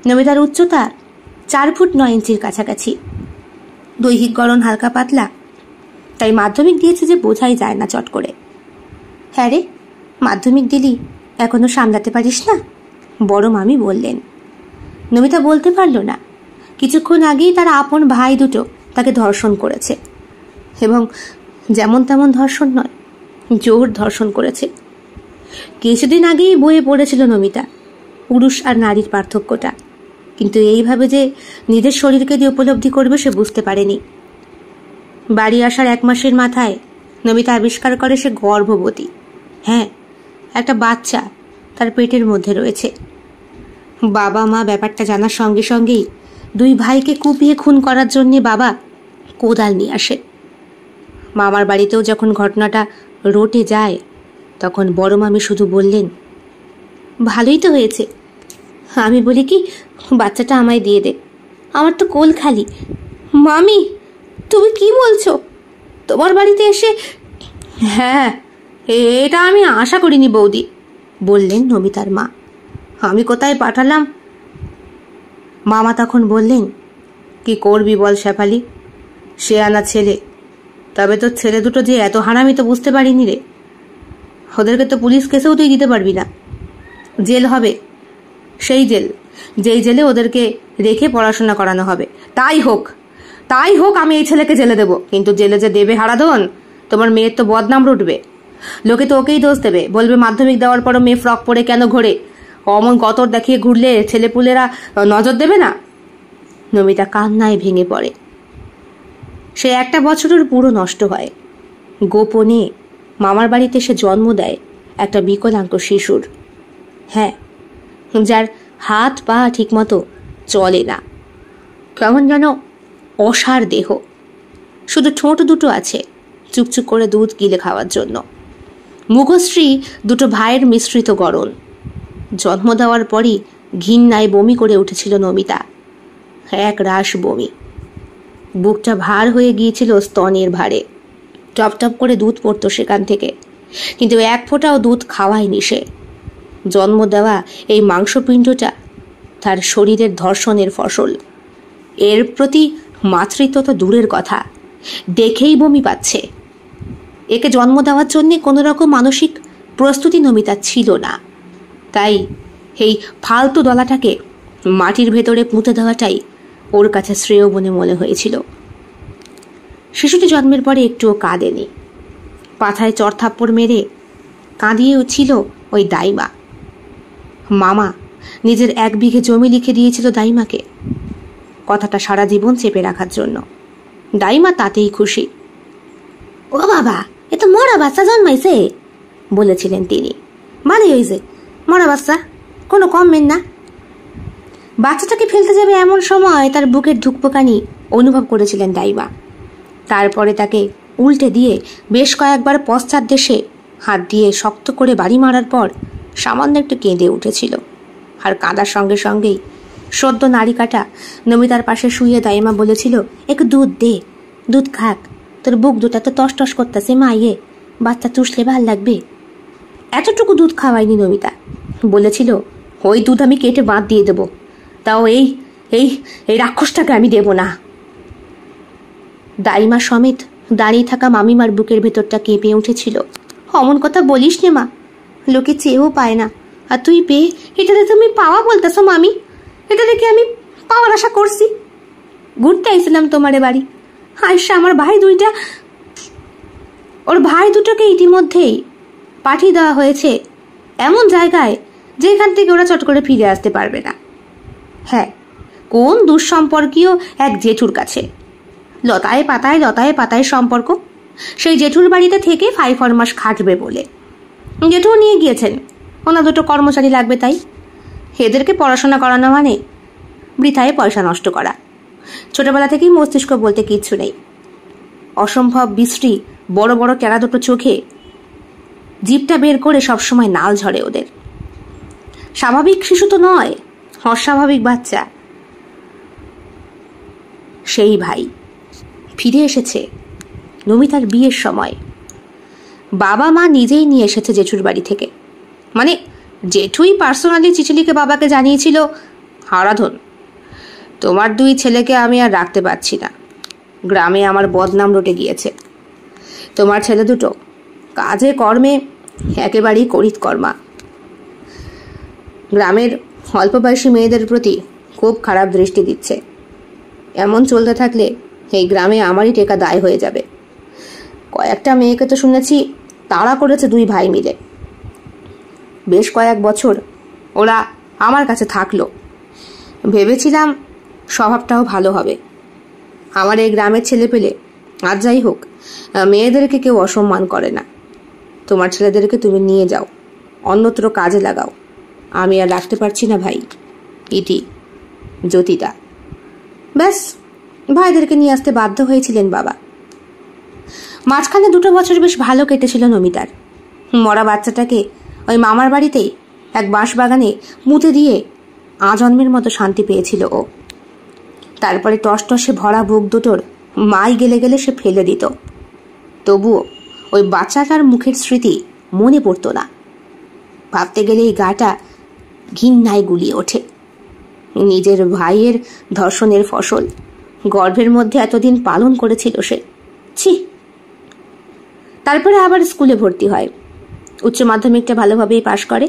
নমিতার উচ্চতা 4 ফুট 9 ইঞ্চির কাছাকাছি, দৈহিক গড়ন হালকা পাতলা, তাই মাধ্যমিক দিয়েছে যে বোঝাই যায় না চট করে। হ্যাঁ রে, মাধ্যমিক দিলি, এখনো সামলাতে পারিস না? বড় মামি বললেন। নমিতা বলতে পারল না। কিছুক্ষণ আগেই তার আপন ভাই দুটো তাকে ধর্ষণ করেছে, এবং যেমন তেমন ধর্ষণ নয়, জোর ধর্ষণ করেছে। কিছুদিন আগেই বইয়ে পড়েছিল নমিতা পুরুষ আর নারীর পার্থক্যটা, কিন্তু এইভাবে যে নিজের শরীরকে দিয়ে উপলব্ধি করবে সে বুঝতে পারেনি। বাড়ি আসার 1 মাসের মাথায় নমিতা আবিষ্কার করে সে গর্ভবতী। হ্যাঁ, একটা বাচ্চা তার পেটের মধ্যে রয়েছে। বাবা মা ব্যাপারটা জানার সঙ্গে সঙ্গেই 2 ভাইকে কুপিয়ে খুন করার জন্যে বাবা কোদাল নিয়ে আসে। মামার বাড়িতেও যখন ঘটনাটা রটে যায়, তখন বড় মামি শুধু বললেন, ভালোই তো হয়েছে। আমি বলি কি, বাচ্চাটা আমায় দিয়ে দে, আমার তো কোল খালি। মামি, তুমি কি বলছো? তোমার বাড়িতে এসে? হ্যাঁ, এটা আমি আশা করিনি বৌদি, বললেন নমিতার মা। আমি কোথায় পাঠালাম? মামা তখন বললেন, কি করবি বল শেফালি, সে আনা ছেলে, তবে তোর ছেলে দুটো যে এত হারামি তো বুঝতে পারিনি রে। ওদেরকে তো পুলিশ কেসেও তুই দিতে পারবি না, জেল হবে, সেই জেল যেই জেলে ওদেরকে রেখে পড়াশোনা করানো হবে। তাই হোক, আমি এই ছেলেকে জেলে দেব, কিন্তু জেলে যে দেবে হারাধন, তোমার মেয়ের তো বদনাম রুটবে। লোকে তো ওকেই দোষ দেবে, বলবে মাধ্যমিক দেওয়ার পরও মেয়ে ফ্রক পরে কেন ঘোরে, অমন গতর দেখিয়ে ঘুরলে ছেলেপুলেরা নজর দেবে না। নমিতা কান্নায় ভেঙে পড়ে। সে 1 বছরের পুরো নষ্ট হয়। গোপনে মামার বাড়িতে সে জন্ম দেয় একটা বিকলাঙ্গ শিশুর। হ্যাঁ, যার হাত পা ঠিকমতো চলে না, কেমন যেন অসার দেহ, শুধু ঠোঁট দুটো আছে চুপচুপ করে দুধ গিলে খাওয়ার জন্য। মুখশ্রী 2 ভাইয়ের মিশ্রিত গড়ন। জন্ম দেওয়ার পরই ঘিন্নায় বমি করে উঠেছিল নমিতা, 1 রাশ বমি। বুকটা ভার হয়ে গিয়েছিল স্তনের ভারে। টপ টপ করে দুধ পড়তো সেখান থেকে, কিন্তু 1 ফোঁটাও দুধ খাওয়ায়নি সে। জন্ম দেওয়া এই মাংসপিণ্ডটা তার শরীরের ধর্ষণের ফসল। এর প্রতি মাতৃত্ব তো দূরের কথা, দেখেই বমি পাচ্ছে। একে জন্ম দেওয়ার জন্যে কোনো রকম মানসিক প্রস্তুতি নমিতা ছিল না, তাই এই ফালতু দলাটাকে মাটির ভেতরে পুঁতে দেওয়াটাই ওর কাছে শ্রেয় বলে মনে হয়েছিল। শিশুটি জন্মের পরে একটুও কাঁদেনি। পাথায় চড়থাপ্পড় মেরে কাঁদিয়েও ছিল ওই দাইমা। মামা নিজের 1 বিঘে জমি লিখে দিয়েছিল দাইমাকে, কথাটা সারা জীবন চেপে রাখার জন্য। দাইমা তাতেই খুশি। ও বাবা, এ তো মরা বাচ্চা জন্মাইছে, বলেছিলেন তিনি। ভালোই হয়েছে, মরা বাচ্চা, কোনো কমবেন না। বাচ্চাটাকে ফেলতে যাবে এমন সময় তার বুকের ধুকপোকানি অনুভব করেছিলেন দাইমা। তারপরে তাকে উল্টে দিয়ে বেশ কয়েকবার পশ্চাৎ দেশে হাত দিয়ে শক্ত করে বাড়ি মারার পর সামান্য একটু কেঁদে উঠেছিল। আর কাঁদার সঙ্গে সঙ্গেই সদ্য নাড়ি কাটা নমিতার পাশে শুয়ে দাইমা বলেছিল, একটু দুধ দে, দুধ খাক, তোর বুক দুটা তো টস টস করতেছে মাইয়ে, বাচ্চা চুষলে ভাল লাগবে। এতটুকু দুধ খাওয়ায়নি নমিতা, বলেছিল ওই দুধ আমি কেটে বাদ দিয়ে দেব, তাও এই এই এই রাক্ষসটাকে আমি দেব না। দাইমা সমেত দাঁড়িয়ে থাকা মামিমার বুকের ভেতরটা কেঁপে উঠেছিল। অমন কথা বলিস নে মা, লোকে চেয়েও পায় না, আর তুই পেয়ে এটাতে তুমি পাওয়া বলতেছ মামি? এটা দেখে আমি পাওয়ার আশা করছি। ঘুরতে আইছিলাম তোমারে বাড়ি, আয়সা আমার ভাই দুইটা, ওর ভাই দুটোকে ইতিমধ্যেই পাঠিয়ে দেওয়া হয়েছে এমন জায়গায় যেখান থেকে ওরা চট করে ফিরে আসতে পারবে না। হ্যাঁ, কোন দুঃসম্পর্কীয় এক জেঠুর কাছে। লতায় পাতায় সম্পর্ক। সেই জেঠুর বাড়িতে থেকে 5 মাস খাটবে বলে জেঠুও নিয়ে গিয়েছেন। ওনা 2 কর্মচারী লাগবে, তাই এদেরকে পড়াশোনা করানো মানে বৃথায় পয়সা নষ্ট করা। ছোটবেলা থেকেই মস্তিষ্ক বলতে কিচ্ছু নেই। অসম্ভব বিশ্রী বড় বড় টেরা 2 চোখে জিভটা বের করে সবসময় নাল ঝরে ওদের। স্বাভাবিক শিশু তো নয়, অস্বাভাবিক বাচ্চা। সেই ভাই ফিরে এসেছে নমিতার বিয়ের সময়। বাবা মা নিজেই নিয়ে এসেছে জেঠুর বাড়ি থেকে, মানে জেঠুই পার্সোনালি চিঠি লিখে বাবাকে জানিয়েছিল হারাধন তোমার দুই ছেলেকে আমি আর রাখতে পারছি না। গ্রামে আমার বদনাম রটে গিয়েছে। তোমার ছেলে দুটো কাজে কর্মে একেবারেই করিতকর্মা। গ্রামের অল্প বয়সী মেয়েদের প্রতি খুব খারাপ দৃষ্টি দিচ্ছে। এমন চলতে থাকলে এই গ্রামে আমারই টেকা দায় হয়ে যাবে। কয়েকটা মেয়েকে তো শুনেছি তাড়া করেছে দুই ভাই মিলে। বেশ কয়েক বছর ওরা আমার কাছে থাকলো। ভেবেছিলাম স্বভাবটাও ভালো হবে। আমার এই গ্রামের ছেলে পেলে আর যাই হোক মেয়েদেরকে কেউ অসম্মান করে না। তোমার ছেলেদেরকে তুমি নিয়ে যাও, অন্যত্র কাজে লাগাও। আমি আর রাখতে পারছি না ভাই। ইতি, জ্যোতিতা। ব্যাস, ভাইদেরকে নিয়ে আসতে বাধ্য হয়েছিলেন বাবা। মাঝখানে 2 বছর বেশ ভালো কেটেছিল নমিতার। মরা বাচ্চাটাকে ওই মামার বাড়িতেই এক বাঁশবাগানে মুতে দিয়ে আজন্মের মতো শান্তি পেয়েছিল ও। তারপরে টসটসে ভরা বুক দুটোর মাই গেলে গেলে সে ফেলে দিত। তবুও ওই বাচ্চাটার মুখের স্মৃতি মনে পড়তো না। ভাবতে গেলে এই গাটা ঘৃণায় গুলিয়ে ওঠে। নিজের ভাইয়ের ধর্ষণের ফসল গর্ভের মধ্যে এতদিন পালন করেছিল সে। ছি। তারপরে আবার স্কুলে ভর্তি হয়। উচ্চ মাধ্যমিকটা ভালোভাবেই পাশ করে।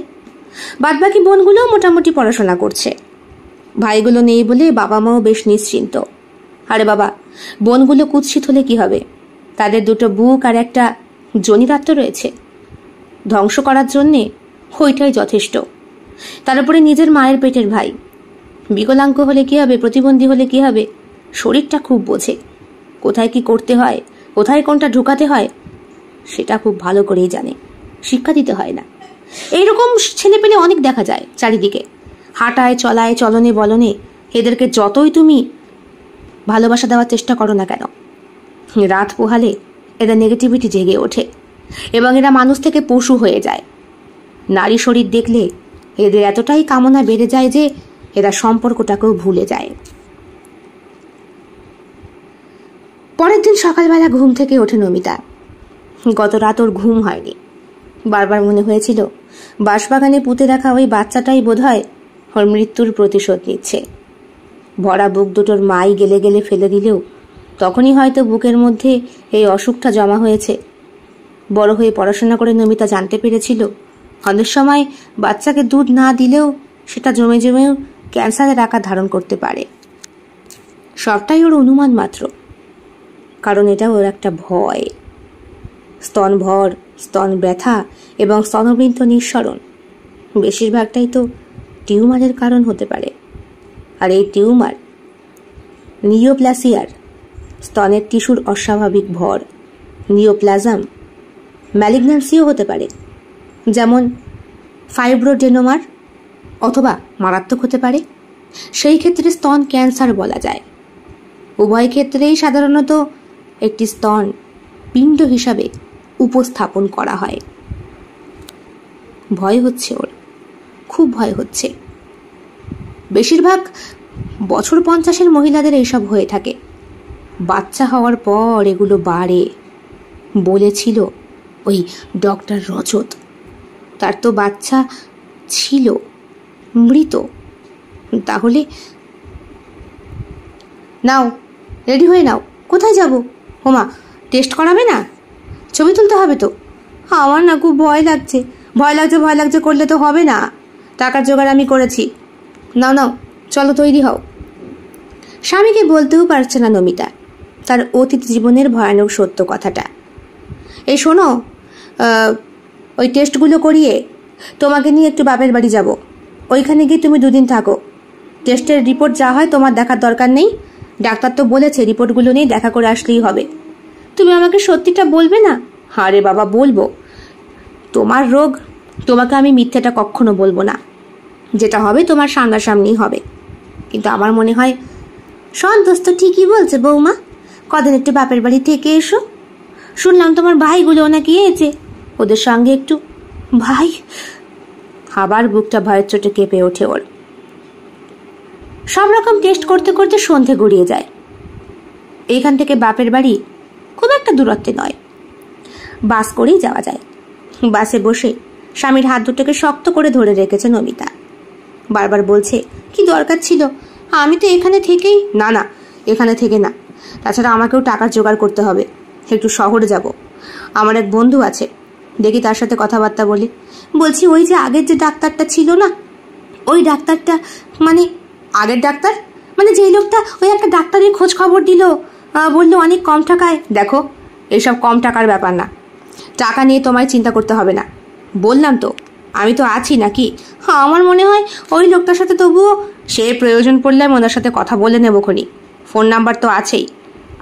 বাদবাকি বোনগুলোও মোটামুটি পড়াশোনা করছে। ভাইগুলো নেই বলে বাবা মাও বেশ নিশ্চিন্ত। আরে বাবা, বোনগুলো কুৎসিত হলে কি হবে? তাদের 2 বুক আর একটা জনিরাত্ম রয়েছে। ধ্বংস করার জন্যে ওইটাই যথেষ্ট। তার উপরে নিজের মায়ের পেটের ভাই। বিকলাঙ্গ হলে কি হবে, প্রতিবন্ধী হলে কি হবে? শরীরটা খুব বোঝে। কোথায় কি করতে হয়, কোথায় কোনটা ঢুকাতে হয় সেটা খুব ভালো করেই জানে। শিক্ষা দিতে হয় না। এইরকম ছেলে পেলে অনেক দেখা যায় চারিদিকে। হাঁটায়, চলায়, চলনে বলনে এদেরকে যতই তুমি ভালোবাসা দেওয়ার চেষ্টা করো না কেন, রাত পোহালে এদের নেগেটিভিটি জেগে ওঠে এবং এরা মানুষ থেকে পশু হয়ে যায়। নারী শরীর দেখলে এদের এতটাই কামনা বেড়ে যায় যে এরা সম্পর্কটাকেও ভুলে যায়। পরের দিন সকালবেলা ঘুম থেকে ওঠে নমিতা। গত রাত ওর ঘুম হয়নি। বারবার মনে হয়েছিল বাঁশবাগানে পুঁতে রাখা ওই বাচ্চাটাই বোধহয় ওর মৃত্যুর প্রতিশোধ নিচ্ছে। ভরা বুক দুটোর মাই গেলে গেলে ফেলে দিলেও তখনই হয়তো বুকের মধ্যে এই অসুখটা জমা হয়েছে। বড় হয়ে পড়াশোনা করে নমিতা জানতে পেরেছিল অনেক সময় বাচ্চাকে দুধ না দিলেও সেটা জমে জমেও ক্যান্সারের আকার ধারণ করতে পারে। সবটাই ওর অনুমান মাত্র, কারণ এটা ওর একটা ভয়। স্তনভর, স্তন ব্যথা এবং স্তনবৃন্ত নিঃসরণ বেশিরভাগটাই তো টিউমারের কারণ হতে পারে। আর এই টিউমার নিওপ্লাসিয়ার, স্তনের টিস্যুর অস্বাভাবিক ভর, নিওপ্লাজম, ম্যালিগন্যান্সিও হতে পারে, যেমন ফাইব্রোডেনোমার, অথবা মারাত্মক হতে পারে। সেই ক্ষেত্রে স্তন ক্যান্সার বলা যায়। উভয় ক্ষেত্রেই সাধারণত একটি স্তন পিণ্ড হিসাবে উপস্থাপন করা হয়। ভয় হচ্ছে ওর, খুব ভয় হচ্ছে। বেশিরভাগ বছর 50-এর মহিলাদের এইসব হয়ে থাকে। বাচ্চা হওয়ার পর এগুলো বাড়ে বলেছিল ওই ডক্টর রজত। তার তো বাচ্চা ছিল, মৃত। তাহলে নাও, রেডি হয়ে নাও। কোথায় যাব? হোমা, টেস্ট করাবে না? ছবি তুলতে হবে তো। আমার না খুব ভয় লাগছে। ভয় লাগছে করলে তো হবে না। টাকার জোগাড় আমি করেছি। নাও নাও, চলো তৈরি হও। স্বামীকে বলতেও পারছে না নমিতা তার অতীত জীবনের ভয়ানক সত্য কথাটা। এই শোনো, ওই টেস্টগুলো করিয়ে তোমাকে নিয়ে একটু বাপের বাড়ি যাব। ওইখানে গিয়ে তুমি 2 দিন থাকো। টেস্টের রিপোর্ট যা হয় তোমার দেখার দরকার নেই। ডাক্তার তো বলেছে রিপোর্টগুলো নিয়ে দেখা করে আসলেই হবে। তুমি আমাকে সত্যিটা বলবে না? আরে বাবা, বলবো। তোমার রোগ, তোমাকে আমি মিথ্যেটা কখনো বলবো না। যেটা হবে তোমার সামনাসামনি হবে। কিন্তু আমার মনে হয় সন্তোষ তো ঠিকই বলছে বৌমা, কদিন একটু বাপের বাড়ি থেকে এসো। শুনলাম তোমার ভাইগুলো নাকি এসেছে, ওদের সঙ্গে একটু। ভাই? আবার বুকটা ভয়ের চোটে কেঁপে ওঠে ওর। সব রকম টেস্ট করতে করতে সন্ধে গড়িয়ে যায়। এইখান থেকে বাপের বাড়ি খুব একটা দূরত্বে নয়, বাস করেই যাওয়া যায়। বাসে বসে স্বামীর হাত দুটোকে শক্ত করে ধরে রেখেছে নমিতা। বারবার বলছে, কি দরকার ছিল আমি তো এখানে থেকেই না না এখানে থেকে না, তাছাড়া আমাকেও টাকার জোগাড় করতে হবে, একটু শহরে যাব। আমার এক বন্ধু আছে, দেখি তার সাথে কথাবার্তা বলি। বলছি ওই যে আগের যে ডাক্তারটা ছিল না, ওই ডাক্তারটা মানে আগের ডাক্তার মানে যেই লোকটা ওই একটা ডাক্তারের খোঁজ খবর দিল, বললো অনেক কম টাকায়। দেখো এইসব কম টাকার ব্যাপার না, টাকা নিয়ে তোমায় চিন্তা করতে হবে না। বললাম তো আমি তো আছি নাকি। আমার মনে হয় ওই লোকটার সাথে তবুও সে প্রয়োজন পড়লে আমি ওনার সাথে কথা বলে নেবো খনি, ফোন নাম্বার তো আছেই।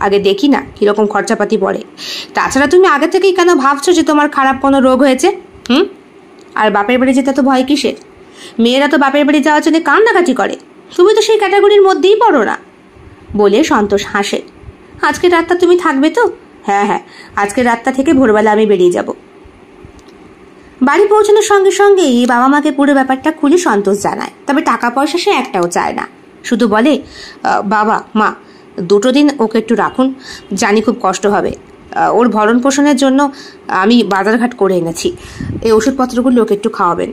আগে দেখি না কীরকম খরচাপাতি পড়ে। তাছাড়া তুমি আগে থেকেই কেন ভাবছো যে তোমার খারাপ কোনো রোগ হয়েছে? আর বাপের বাড়ি যেতে তো ভয় কিসের? মেয়েরা তো বাপের বাড়ি যাওয়ার জন্য কান্নাকাটি করে, তুমি তো সেই ক্যাটাগরির মধ্যেই পড়ো না। বলে সন্তোষ হাসে। আজকের রাতটা তুমি থাকবে তো? হ্যাঁ হ্যাঁ, আজকের রাতটা থেকে ভোরবেলা আমি বেরিয়ে যাব। বাড়ি পৌঁছানোর সঙ্গে সঙ্গেই বাবা মাকে পুরো ব্যাপারটা খুলে সন্তোষ জানায়। তবে টাকা পয়সা সে একটাও চায় না, শুধু বলে বাবা মা 2 দিন ওকে একটু রাখুন, জানি খুব কষ্ট হবে। ওর ভরণ পোষণের জন্য আমি বাজারঘাট করে এনেছি, এই ওষুধপত্রগুলো ওকে একটু খাওয়াবেন।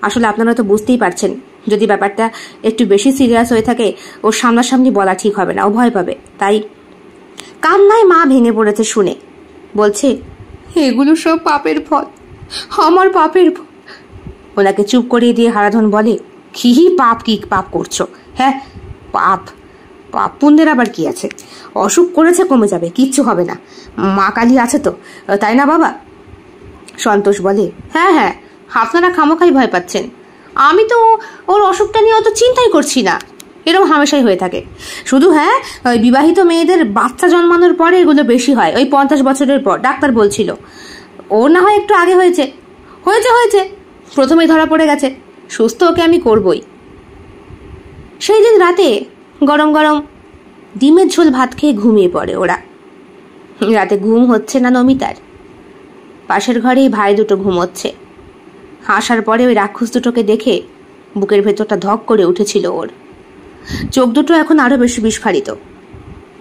আসলে আপনারা তো বুঝতেই পারছেন, যদি ব্যাপারটা একটু বেশি সিরিয়াস হয়ে থাকে ওর সামনাসামনি বলা ঠিক হবে না, ও ভয় পাবে। তাই কান্নায় মা ভেঙে পড়েছে শুনে, বলছে এগুলো সব পাপের ফল, আমার পাপের ফল। ওনাকে চুপ করিয়ে দিয়ে হারাধন বলে, কি পাপ করছো? হ্যাঁ পাপ পুণ্যের আবার কি আছে? অসুখ করেছে, কমে যাবে, কিচ্ছু হবে না, মা কালী আছে তো, তাই না বাবা? সন্তোষ বলে, হ্যাঁ হ্যাঁ, আপনারা খামোখাই ভয় পাচ্ছেন, আমি তো ওর অসুখটা নিয়ে অত চিন্তাই করছি না। এরকম হামেশাই হয়ে থাকে, শুধু হ্যাঁ ওই বিবাহিত মেয়েদের বাচ্চা জন্মানোর পরে এগুলো বেশি হয়, ওই 50 বছরের পর। ডাক্তার বলছিল ওর না হয় একটু আগে হয়েছে, প্রথমেই ধরা পড়ে গেছে, সুস্থ ওকে আমি করবই। সেই দিন রাতে গরম গরম ডিমের ঝোল ভাত খেয়ে ঘুমিয়ে পড়ে ওরা। রাতে ঘুম হচ্ছে না নমিতার। পাশের ঘরেই ভাই দুটো ঘুমোচ্ছে। হাসার পরে ওই রাক্ষস দুটোকে দেখে বুকের ভেতরটা ধক করে উঠেছিল ওর। চোখ দুটো এখন আরো বেশি বিস্ফারিত,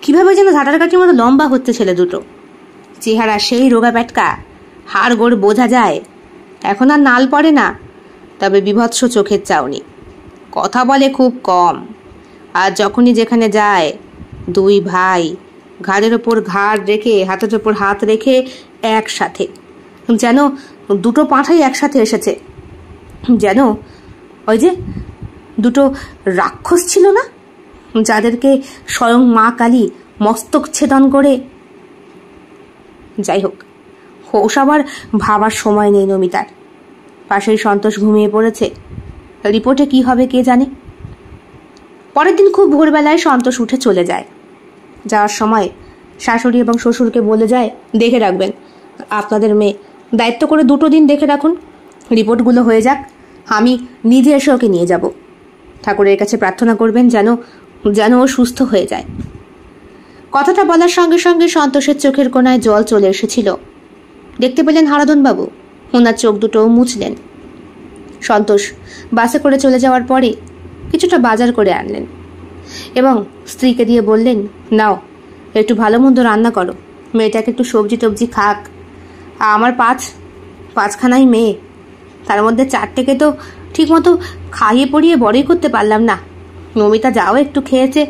কিভাবে যেন ঝাঁটার কাঠির মতো লম্বা হচ্ছে ছেলে দুটো। চেহারা সেই রোগা প্যাটকা, হাড় গোড় বোঝা যায়, এখন আর নাল পড়ে না, তবে বিভৎস চোখের চাউনি। কথা বলে খুব কম, আর যখনই যেখানে যায় 2 ভাই ঘাড়ের ওপর ঘাড় রেখে হাতের ওপর হাত রেখে একসাথে, যেন 2 পাঁঠাই একসাথে এসেছে। যেন ওই যে 2 রাক্ষস ছিল না, যাদেরকে স্বয়ং মা কালী মস্তক ছেদন করে। যাই হোক, ওসব আর ভাবার সময় নেই নমিতার। পাশেই সন্তোষ ঘুমিয়ে পড়েছে, রিপোর্টে কি হবে কে জানে। পরের দিন খুব ভোরবেলায় সন্তোষ উঠে চলে যায়। যাওয়ার সময় শাশুড়ি এবং শ্বশুরকে বলে যায়, দেখে রাখবেন আপনাদের মেয়ে, দায়িত্ব করে 2 দিন দেখে রাখুন, রিপোর্টগুলো হয়ে যাক, আমি নিজে এসে ওকে নিয়ে যাব। ঠাকুরের কাছে প্রার্থনা করবেন যেন ও সুস্থ হয়ে যায়। কথাটা বলার সঙ্গে সঙ্গে সন্তোষের চোখের কোণায় জল চলে এসেছিল। দেখতে পেলেন হারাধন বাবু, ওনার চোখ দুটো মুছলেন। সন্তোষ বাসে করে চলে যাওয়ার পরে কিছুটা বাজার করে আনলেন এবং স্ত্রীকে দিয়ে বললেন, নাও একটু ভালো মন্দ রান্না করো, মেয়েটাকে একটু সবজি টবজি খাক। আমার 5খানাই মেয়ে, তার মধ্যে 4টেকে তো ঠিক মতো খাইয়ে পড়িয়ে বড়ই করতে পারলাম না। নমিতা যাও একটু খেয়েছে।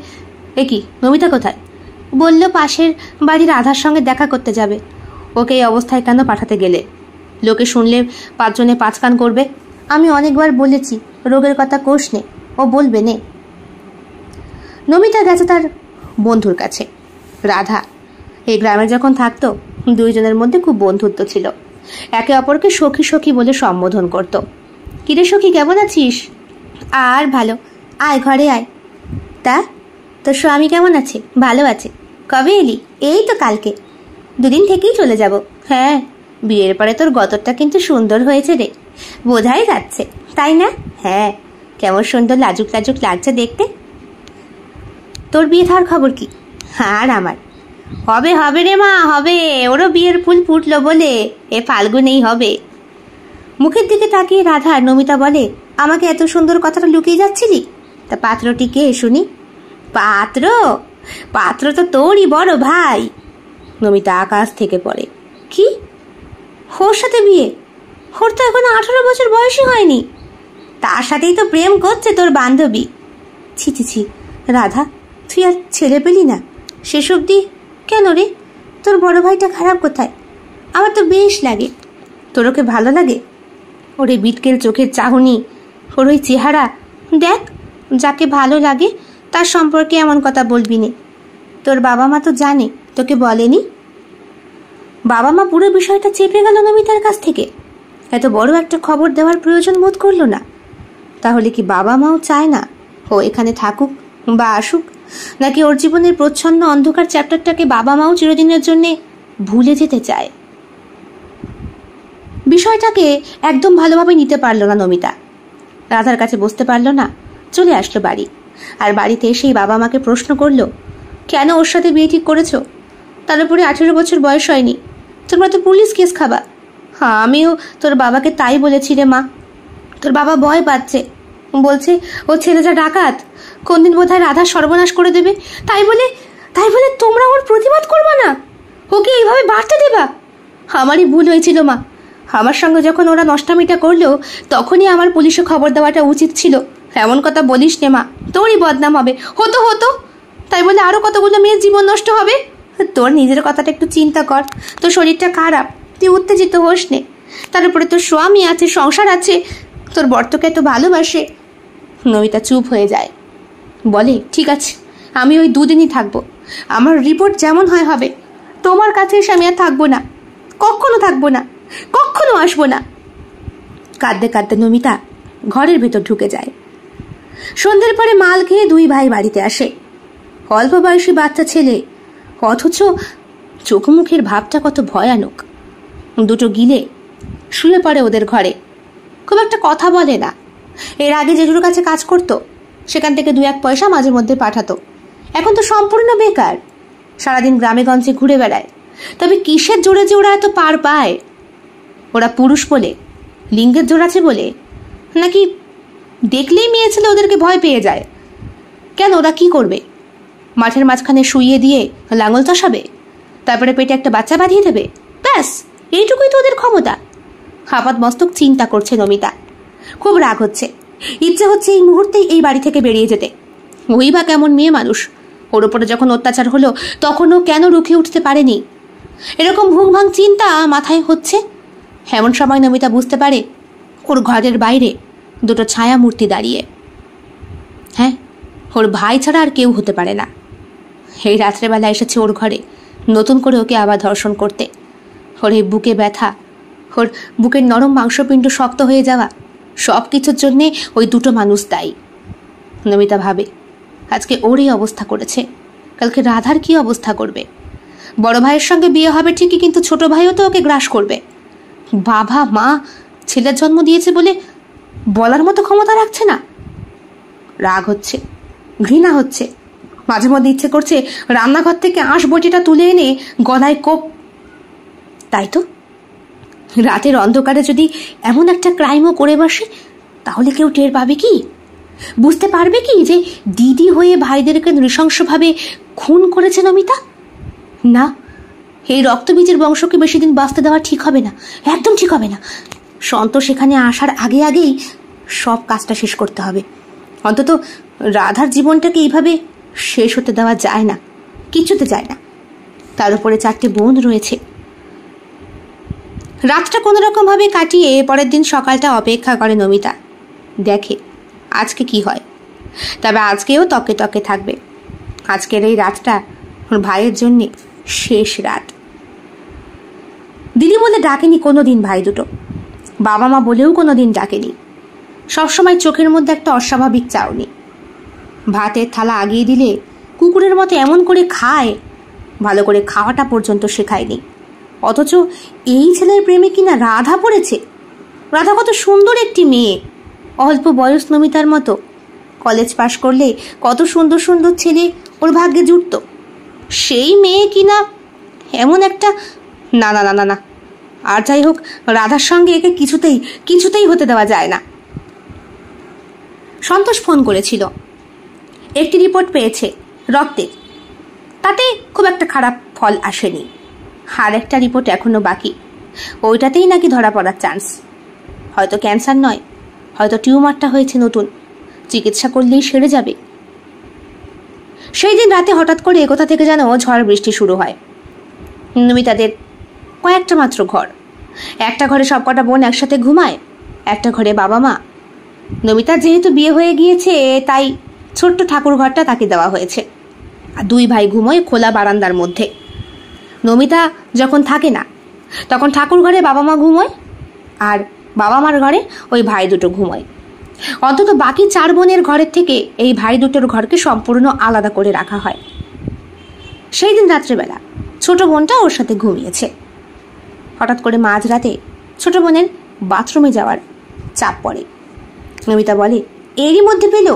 এ কি, নমিতা কোথায়? বলল পাশের বাড়ির রাধার সঙ্গে দেখা করতে যাবে। ওকে এই অবস্থায় কেন পাঠাতে গেলে? লোকে শুনলে 5 জনে 5 কান করবে। আমি অনেকবার বলেছি রোগের কথা কোষ নে, ও বলবে নে। নমিতা গেছে তার বন্ধুর কাছে। রাধা এই গ্রামে যখন থাকতো 2 জনের মধ্যে খুব বন্ধুত্ব ছিল, একে অপরকে সখী সখী বলে সম্বোধন করত। কিরে সখী, কেমন আছিস? আর ভালো, আয় ঘরে আয়। তা তোর স্বামী কেমন আছে? ভালো আছে। কবে এলি? এই তো কালকে। 2 দিন থেকেই চলে যাব। হ্যাঁ, বিয়ের পরে তোর গতরটা কিন্তু সুন্দর হয়েছে রে, বোঝাই যাচ্ছে, তাই না? হ্যাঁ, কেমন সুন্দর লাজুক লাজুক লাগছে দেখতে। তোর বিয়ে থার খবর কি? আর আমার হবে রে মা, হবে। ওরও বিয়ের ফুল ফুটলো বলে এ ফাল্গুনেই হবে। মুখের দিকে তাকিয়ে রাধা নমিতা বলে, আমাকে এত সুন্দর কথাটা লুকিয়ে যাচ্ছিলি? তা পাত্রটি কে শুনি? পাত্র তো তোরই বড় ভাই। নমিতা আকাশ থেকে পড়ে, কি? ওর সাথে বিয়ে? ওর তো এখনো 18 বছর বয়সই হয়নি। তার সাথেই তো প্রেম করছে তোর বান্ধবী। ছি ছি ছি, রাধা, তুই আর ছেলে পেলি না শেষ অবধি? কেন রে, তোর বড় ভাইটা খারাপ কোথায়? আমার তো বেশ লাগে। তোর ওকে ভালো লাগে? ওরে বিটকেল চোখের চাহনি, ওর ওই চেহারা দেখ। যাকে ভালো লাগে তার সম্পর্কে এমন কথা বলবি নে। তোর বাবা মা তো জানে, তোকে বলেনি? বাবা মা পুরো বিষয়টা চেপে গেল নমিতার কাছ থেকে। এত বড় একটা খবর দেওয়ার প্রয়োজন বোধ করলো না। তাহলে কি বাবা মাও চায় না ও এখানে থাকুক বা আসুক? নাকি ওর জীবনের প্রচ্ছন্ন অন্ধকার চ্যাপ্টারটাকে বাবা মাও চিরদিনের জন্য ভুলে যেতে চায়? বিষয়টাকে একদম ভালোভাবে নিতে পারল না নমিতা। রাধার কাছে বসতে পারল না, চলে আসলো বাড়ি। আর বাড়িতে এসেই বাবা মাকে প্রশ্ন করলো, কেন ওর সাথে বিয়ে ঠিক করেছো? তার উপরে 18 বছর বয়স হয়নি, তোমরা তো পুলিশ কেস খাবা। হ্যাঁ, আমিও তোর বাবাকে তাই বলেছি রে মা। তোর বাবা ভয় পাচ্ছে, বলছে ও ছেলেটা ডাকাত, কোনদিন বোধহয় রাধা সর্বনাশ করে দেবে। তাই বলে তোমরা ওর প্রতিবাদ করবা না, ওকে এইভাবে বাড়তে দেবা? আমারই ভুল হয়েছিল মা। আমার সঙ্গে যখন ওরা নষ্টামিটা করলো তখনই আমার পুলিশে খবর দেওয়াটা উচিত ছিল। এমন কথা বলিস নে মা, তোরই বদনাম হবে। হতো তাই বলে আরো কতগুলো মেয়ের জীবন নষ্ট হবে। তোর নিজের কথাটা একটু চিন্তা কর। তোর শরীরটা খারাপ, তুই উত্তেজিত হোস নে। তার উপরে তোর স্বামী আছে, সংসার আছে, তোর বর তোকে এত ভালোবাসে। নমিতা চুপ হয়ে যায়, বলে ঠিক আছে, আমি ওই 2 দিনই থাকবো। আমার রিপোর্ট যেমন হয় হবে। তোমার কাছে এসে আমি আর থাকবো না, কখনো থাকবো না, কখনো আসবো না। কাঁদতে কাঁদতে নমিতা ঘরের ভেতর ঢুকে যায়। সন্ধ্যের পরে মাল খেয়ে 2 ভাই বাড়িতে আসে। অল্প বয়সী বাচ্চা ছেলে, অথচ চোখ মুখের ভাবটা কত ভয়ানক। দুটো গিলে শুয়ে পড়ে ওদের ঘরে, খুব একটা কথা বলে না। এর আগে জেঠুর কাছে কাজ করতো, সেখান থেকে 2-1 পয়সা মাঝে মধ্যে পাঠাতো। এখন তো সম্পূর্ণ বেকার, সারাদিন গ্রামে গঞ্জে ঘুরে বেড়ায়। তবে কিসের জোরে যে ওরা এত পার পায়? ওরা পুরুষ বলে, লিঙ্গের জোর আছে বলে, নাকি দেখলেই মেয়ে ছেলে ওদেরকে ভয় পেয়ে যায়? কেন, ওরা কি করবে? মাঠের মাঝখানে শুইয়ে দিয়ে লাঙল চষাবে, তারপরে পেটে একটা বাচ্চা বাঁধিয়ে দেবে, ব্যাস এইটুকুই তো ওদের ক্ষমতা। আপাত মস্তক চিন্তা করছে নমিতা। খুব রাগ হচ্ছে, ইচ্ছে হচ্ছে এই মুহূর্তেই এই বাড়ি থেকে বেরিয়ে যেতে। ওই বা কেমন মেয়ে মানুষ, ওর ওপরে যখন অত্যাচার হলো তখনও কেন রুখে উঠতে পারেনি? এরকম ভুংভাং চিন্তা মাথায় হচ্ছে। এমন সময় নমিতা বুঝতে পারে ওর ঘরের বাইরে 2টো ছায়া মূর্তি দাঁড়িয়ে। হ্যাঁ, ওর ভাই ছাড়া আর কেউ হতে পারে না। এই রাত্রেবেলা এসেছে ওর ঘরে নতুন করে ওকে আবার ধর্ষণ করতে। ওর এই বুকে ব্যথা, ওর বুকের নরম মাংসপিণ্ড শক্ত হয়ে যাওয়া, সব কিছুর জন্যে ওই 2টো মানুষ দায়ী। নমিতা ভাবে, আজকে ওর এই অবস্থা করেছে, কালকে রাধার কি অবস্থা করবে? বড় ভাইয়ের সঙ্গে বিয়ে হবে ঠিকই, কিন্তু ছোট ভাইও তো ওকে গ্রাস করবে। বাবা মা ছেলের জন্ম দিয়েছে বলে বলার মতো ক্ষমতা রাখছে না। রাগ হচ্ছে, ঘৃণা হচ্ছে, মাঝে মধ্যে ইচ্ছে করছে রান্নাঘর থেকে আঁশ বটিটা তুলে এনে গলায় কোপ। তাই তো, রাতের অন্ধকারে যদি এমন একটা ক্রাইমও করে বসে, তাহলে কেউ টের পাবে কি? বুঝতে পারবে কি যে দিদি হয়ে ভাইদেরকে নৃশংসভাবে খুন করেছে নমিতা? না, এই রক্তবীজের বংশকে বেশি দিন বাঁচতে দেওয়া ঠিক হবে না, একদম ঠিক হবে না। সন্তোষ এখানে আসার আগেই সব কাজটা শেষ করতে হবে। অন্তত রাধার জীবনটাকে এইভাবে শেষ হতে দেওয়া যায় না, কিছুতে যায় না। তার উপরে 4টে বোন রয়েছে। রাতটা কোনো রকমভাবে কাটিয়ে পরের দিন সকালটা অপেক্ষা করে নমিতা, দেখে আজকে কি হয়। তবে আজকেও তকে তকে থাকবে। আজকের এই রাতটা ওর ভাইয়ের জন্যে শেষ রাত। দিদি বলে ডাকেনি কোনো দিন ভাই দুটো, বাবা মা বলেও কোনো দিন ডাকেনি। সবসময় চোখের মধ্যে একটা অস্বাভাবিক চাউনি। ভাতের থালা আগিয়ে দিলে কুকুরের মতো এমন করে খায়, ভালো করে খাওয়াটা পর্যন্ত শেখায়নি। অথচ এই ছেলের প্রেমে কিনা রাধা পড়েছে। রাধা কত সুন্দর একটি মেয়ে, অল্প বয়স নমিতার মতো। কলেজ পাশ করলে কত সুন্দর সুন্দর ছেলে ওর ভাগ্যে জুটত। সেই মেয়ে কিনা এমন একটা, না না না না না। আর যাই হোক, রাধার সঙ্গে একে কিছুতেই হতে দেওয়া যায় না। সন্তোষ ফোন করেছিল, একটি রিপোর্ট পেয়েছে রক্তের, তাতে খুব একটা খারাপ ফল আসেনি। আর একটা রিপোর্ট এখনো বাকি, ওইটাতেই নাকি ধরা পড়ার চান্স। হয়তো ক্যান্সার নয়, হয়তো টিউমারটা হয়েছে নতুন, চিকিৎসা করলেই সেরে যাবে। সেই দিন রাতে হঠাৎ করে কোথা থেকে যেন ঝড় বৃষ্টি শুরু হয়। নমিতাদের কয়েকটা মাত্র ঘর, একটা ঘরে সবকটা বোন একসাথে ঘুমায়, একটা ঘরে বাবা মা। নমিতার যেহেতু বিয়ে হয়ে গিয়েছে তাই ছোট্ট ঠাকুর ঘরটা তাকে দেওয়া হয়েছে। আর দুই ভাই ঘুমোয় খোলা বারান্দার মধ্যে। নমিতা যখন থাকে না তখন ঠাকুর ঘরে বাবা মা ঘুমোয়, আর বাবা মার ঘরে ওই ভাই দুটো ঘুমোয়। অন্তত বাকি 4 বোনের ঘরের থেকে এই ভাই দুটোর ঘরকে সম্পূর্ণ আলাদা করে রাখা হয়। সেই দিন রাত্রেবেলা ছোট বোনটা ওর সাথে ঘুমিয়েছে। হঠাৎ করে মাঝরাতে ছোট বোনের বাথরুমে যাওয়ার চাপ পড়ে। নমিতা বলে, এরই মধ্যে পেলো,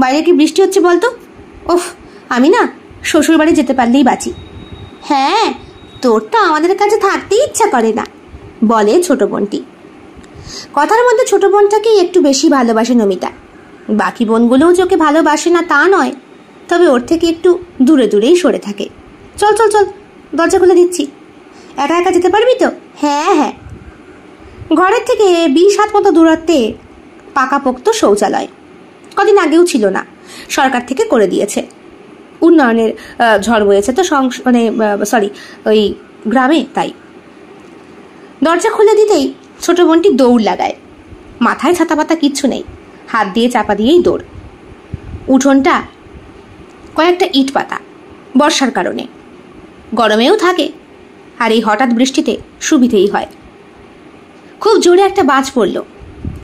বাইরে কি বৃষ্টি হচ্ছে বলতো? ওফ, আমি না শ্বশুর বাড়ি যেতে পারলেই বাঁচি। হ্যাঁ, তোর তো আমাদের কাছে থাকতেই ইচ্ছা করে না, বলে ছোট বোনটি। কথার মধ্যে ছোট বোনটাকে একটু বেশি ভালোবাসে নমিতা। বাকি বোনগুলোও যে ওকে ভালোবাসে না তা নয়, তবে ওর থেকে একটু দূরে দূরেই সরে থাকে। চল চল চল, দরজা খুলে দিচ্ছি, একা একা যেতে পারবি তো? হ্যাঁ হ্যাঁ। ঘরের থেকে 20 হাত মতো দূরত্বে পাকাপোক্ত শৌচালয়। কদিন আগেও ছিল না, সরকার থেকে করে দিয়েছে। উন্নয়নের ঝড় বয়েছে তো ওই গ্রামে, তাই। দরজা খুলে দিতেই ছোট বোনটি দৌড় লাগায়। মাথায় ছাতা পাতা কিচ্ছু নেই, হাত দিয়ে চাপা দিয়েই দৌড়। উঠোনটা কয়েকটা ইট পাতা, বর্ষার কারণে গরমেও থাকে, আর এই হঠাৎ বৃষ্টিতে সুবিধেই হয়। খুব জোরে একটা বাজ পড়ল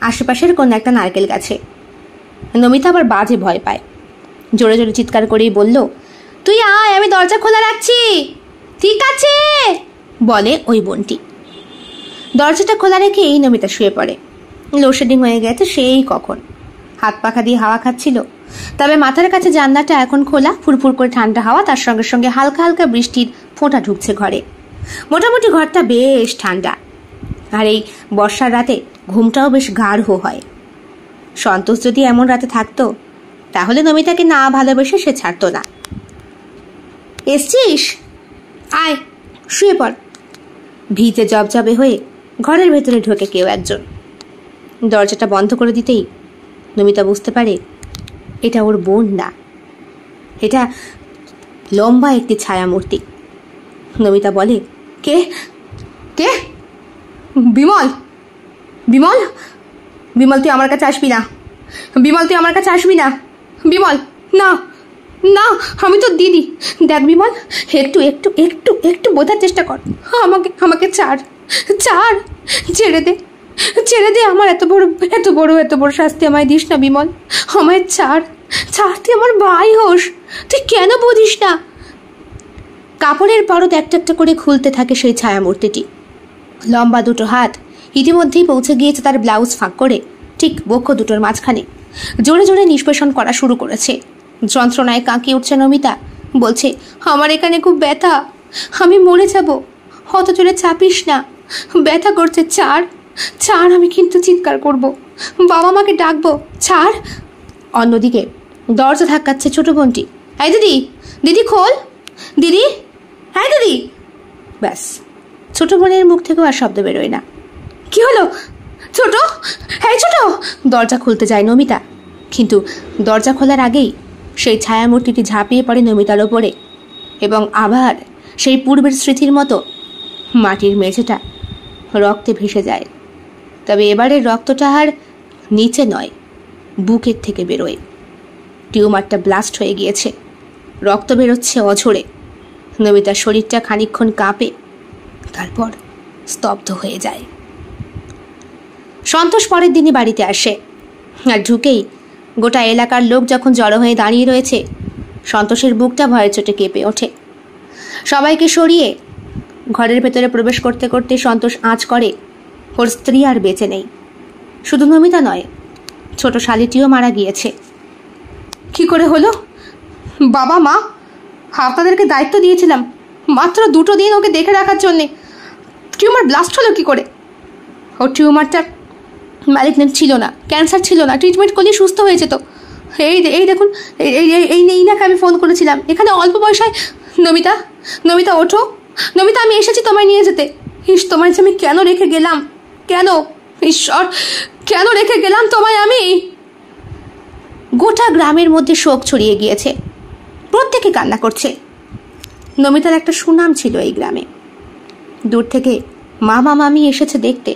আশেপাশের কোন একটা নারকেল গাছে। নমিতা আবার বাজে ভয় পায়, জোরে জোরে চিৎকার করেই বলল, তুই আয়, আমি দরজা খোলা রাখছি। ঠিক আছে, বলে ওই বোনটি। দরজাটা খোলা রেখেই নমিতা শুয়ে পড়ে। লোডশেডিং হয়ে গেছে সেই কখন, হাত পাখা দিয়ে হাওয়া খাচ্ছিল। তবে মাথার কাছে জানলাটা এখন খোলা, ফুরফুর করে ঠান্ডা হাওয়া, তার সঙ্গে সঙ্গে হালকা হালকা বৃষ্টির ফোঁটা ঢুকছে ঘরে। মোটামুটি ঘরটা বেশ ঠান্ডা, আর এই বর্ষার রাতে ঘুমটাও বেশ গাঢ় হয়। সন্তোষ যদি এমন রাতে থাকতো তাহলে নমিতাকে না ভালোবেসে সে ছাড়তো না। এসছিস? আয়, শুয়ে পড়। ভিজে জবজবে হয়ে ঘরের ভেতরে ঢোকে কেউ একজন। দরজাটা বন্ধ করে দিতেই নমিতা বুঝতে পারে এটা ওর বোন না, এটা লম্বা একটি ছায়ামূর্তি। নমিতা বলে, কে কে? বিমল, বিমল, বিমল তুই আমার কাছে আসবি না, বিমল তুই আমার কাছে আসবি না, বিমল না না, আমি তো দিদি। দেখ বিমল, একটু একটু একটু একটু বোঝার চেষ্টা কর, আমাকে আমাকে ছাড় ছাড়, ছেড়ে দে ছেড়ে দে, আমার এত বড় শাস্তি আমায় দিস না বিমল, আমায় ছাড় ছাড়, তুই আমার ভাই হোস, তুই কেন বুঝিস না? কাপড়ের পরত একটা একটা করে খুলতে থাকে সেই ছায়ামূর্তিটি। লম্বা দুটো হাত ইতিমধ্যেই পৌঁছে গিয়েছে তার ব্লাউজ ফাঁক করে ঠিক বক্ষ দুটোর মাঝখানে। জোরে জোরে নিষ্পেষণ করা শুরু করেছে। যন্ত্রণায় কাঁকিয়ে উঠছে নমিতা, বলছে, আমার এখানে খুব ব্যথা, আমি মরে যাব, অত জোরে চাপিস না, ব্যথা করছে, ছাড় ছাড়, আমি কিন্তু চিৎকার করব, বাবা মাকে ডাকবো, ছাড়। অন্যদিকে দরজা ধাক্কাচ্ছে ছোট বোনটি। এই দিদি, দিদি খোল, দিদি, হ্যাঁ দিদি। ব্যাস, ছোট বোনের মুখ থেকেও আর শব্দ বেরোয় না। কি হলো ছোট? হ্যাঁ ছোট। দরজা খুলতে যায় নমিতা, কিন্তু দরজা খোলার আগেই সেই ছায়ামূর্তিটি ঝাঁপিয়ে পড়ে নমিতার ওপরে, এবং আবার সেই পূর্বের স্মৃতির মতো মাটির মেঝেটা রক্তে ভেসে যায়। তবে এবারের রক্তটা আর নিচে নয়, বুকের থেকে বেরোয়। টিউমারটা ব্লাস্ট হয়ে গিয়েছে, রক্ত বেরোচ্ছে অঝরে। নমিতার শরীরটা খানিকক্ষণ কাঁপে, তারপর স্তব্ধ হয়ে যায়। সন্তোষ পরের দিনই বাড়িতে আসে, আর ঢুকেই গোটা এলাকার লোক যখন জড়ো হয়ে দাঁড়িয়ে রয়েছে, সন্তোষের বুকটা ভয়ের চোটে কেঁপে ওঠে। সবাইকে সরিয়ে ঘরের ভেতরে প্রবেশ করতে করতে সন্তোষ আঁচ করে ওর স্ত্রী আর বেঁচে নেই। শুধু নমিতা নয়, ছোট শালিটিও মারা গিয়েছে। কি করে হলো? বাবা মা আপনাদেরকে দায়িত্ব দিয়েছিলাম মাত্র 2 দিন ওকে দেখে রাখার জন্যে, টিউমার ব্লাস্ট হলো কি করে? ওর টিউমারটা ম্যালিগনেন্ট ছিল না, ক্যান্সার ছিল না, ট্রিটমেন্ট করলেই সুস্থ হয়ে যেত। এই দেখুন, এই নাকে আমি ফোন করেছিলাম, এখানে অল্প পয়সায়। নমিতা, নমিতা ওঠো, নমিতা আমি এসেছি তোমায় নিয়ে যেতে। ইস, তোমায় আমি কেন রেখে গেলাম, কেন ঈশ্বর, কেন রেখে গেলাম তোমায় আমি? গোটা গ্রামের মধ্যে শোক ছড়িয়ে গিয়েছে। প্রত্যেকে কান্না করছে। নমিতার একটা সুনাম ছিল এই গ্রামে। দূর থেকে মামা মামি এসেছে দেখতে,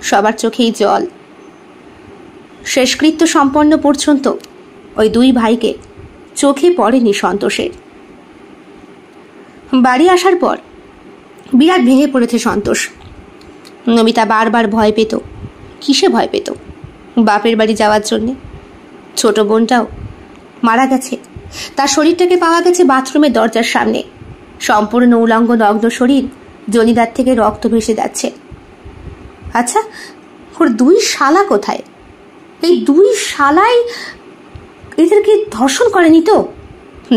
সবার চোখেই জল। শেষকৃত্য সম্পন্ন পর্যন্ত ওই দুই ভাইকে চোখে পড়েনি সন্তোষের। বাড়ি আসার পর বিরাট ভেঙে পড়েছে সন্তোষ। নমিতা বারবার ভয় পেত। কিসে ভয় পেত? বাপের বাড়ি যাওয়ার জন্যে। ছোট বোনটাও মারা গেছে। তার শরীরটাকে পাওয়া গেছে বাথরুমের দরজার সামনে। সম্পূর্ণ উলঙ্গ নগ্ন শরীর, জনিদার থেকে রক্ত ভেসে যাচ্ছে। আচ্ছা, ওর দুই শালা কোথায়? এই দুই শালাই এদেরকে ধর্ষণ করেনি তো?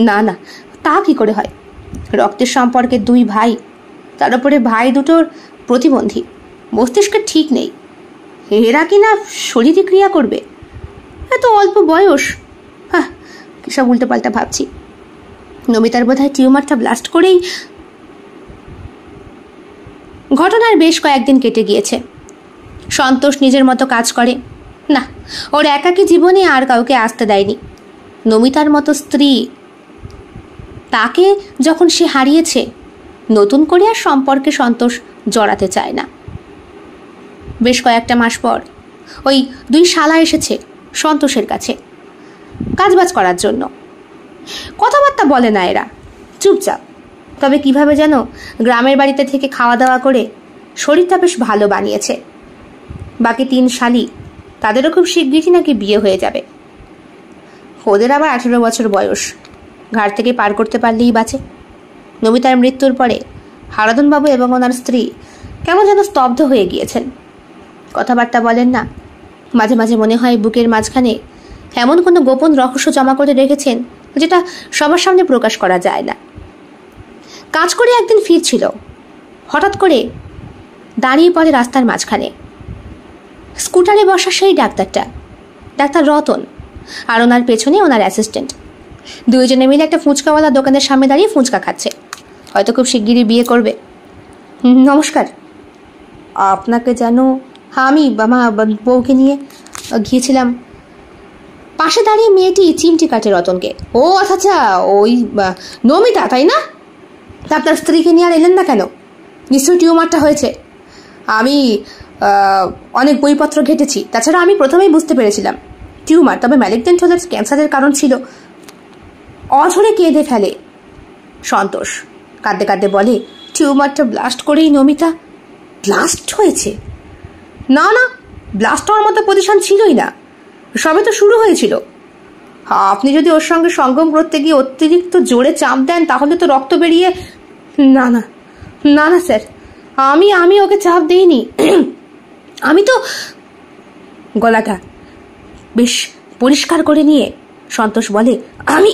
না না, তা কি করে হয়? রক্তের সম্পর্কে দুই ভাই, তার উপরে ভাই দুটোর প্রতিবন্ধী, মস্তিষ্কের ঠিক নেই। এরা কিনা শরীরে ক্রিয়া করবে? এত অল্প বয়স। হ্যাঁ, কিসব উল্টো পাল্টা ভাবছি। নমিতার বোধহয় টিউমারটা ব্লাস্ট করেই। ঘটনার বেশ কয়েকদিন কেটে গিয়েছে। সন্তোষ নিজের মতো কাজ করে না। ওর একাকী জীবনে আর কাউকে আসতে দেয়নি। নমিতার মতো স্ত্রী, তাকে যখন সে হারিয়েছে, নতুন করে আর সম্পর্কে সন্তোষ জড়াতে চায় না। বেশ কয়েকটা মাস পর ওই দুই শালা এসেছে সন্তোষের কাছে কাজবাজ করার জন্য। কথাবার্তা বলে না এরা, চুপচাপ। তবে কিভাবে যেন গ্রামের বাড়িতে থেকে খাওয়া দাওয়া করে শরীরটা বেশ ভালো বানিয়েছে। বাকি তিন শালি, তাদেরও খুব শিগগিরই নাকি বিয়ে হয়ে যাবে। ওদের আবার 18 বছর বয়স। ঘাট থেকে পার করতে পারলেই বাঁচে। নমিতার মৃত্যুর পরে হারাধনবাবু এবং ওনার স্ত্রী কেমন যেন স্তব্ধ হয়ে গিয়েছেন। কথাবার্তা বলেন না। মাঝে মাঝে মনে হয় বুকের মাঝখানে এমন কোনো গোপন রহস্য জমা করে রেখেছেন যেটা সবার সামনে প্রকাশ করা যায় না। কাজ করে একদিন ফিরছিল, হঠাৎ করে দাঁড়িয়ে পড়ে রাস্তার মাঝখানে। স্কুটারে বসা সেই ডাক্তারটা, ডাক্তার রতন, আর ওনার পেছনে ওনার অ্যাসিস্ট্যান্ট। দুইজনে মিলে একটা ফুচকাওয়ালা দোকানের সামনে দাঁড়িয়ে ফুচকা খাচ্ছে। হয়তো খুব শিগগিরই বিয়ে করবে। নমস্কার, আপনাকে যেন আমি বউকে নিয়ে গিয়েছিলাম। পাশে দাঁড়িয়ে মেয়েটি চিমটি কাটে রতনকে। ও আচ্ছা, ওই নমিতা তাই না? আপনার স্ত্রীকে নিয়ে আর এলেন না কেন? নিশ্চয়ই টিউমারটা হয়েছে। আমি অনেক বইপত্র ঘেটেছি। তাছাড়া আমি প্রথমেই বুঝতে পেরেছিলাম টিউমার, তবে ম্যালিগন্যান্ট হলে ক্যান্সারের কারণ ছিল। অঝরে কেঁদে ফেলে সন্তোষ। কাঁদতে কাঁদতে বলে, টিউমারটা ব্লাস্ট করেই নমিতা। ব্লাস্ট হয়েছে? না না, ব্লাস্ট হওয়ার মতো পজিশন ছিলই না, সবে তো শুরু হয়েছিল। আপনি যদি ওর সঙ্গে সঙ্গম করতে গিয়ে অতিরিক্ত জোরে চাপ দেন তাহলে তো রক্ত বেরিয়ে। না না না না স্যার, আমি ওকে চাপ দিইনি। আমি তো। গলাটা বেশ পরিষ্কার করে নিয়ে সন্তোষ বলে, আমি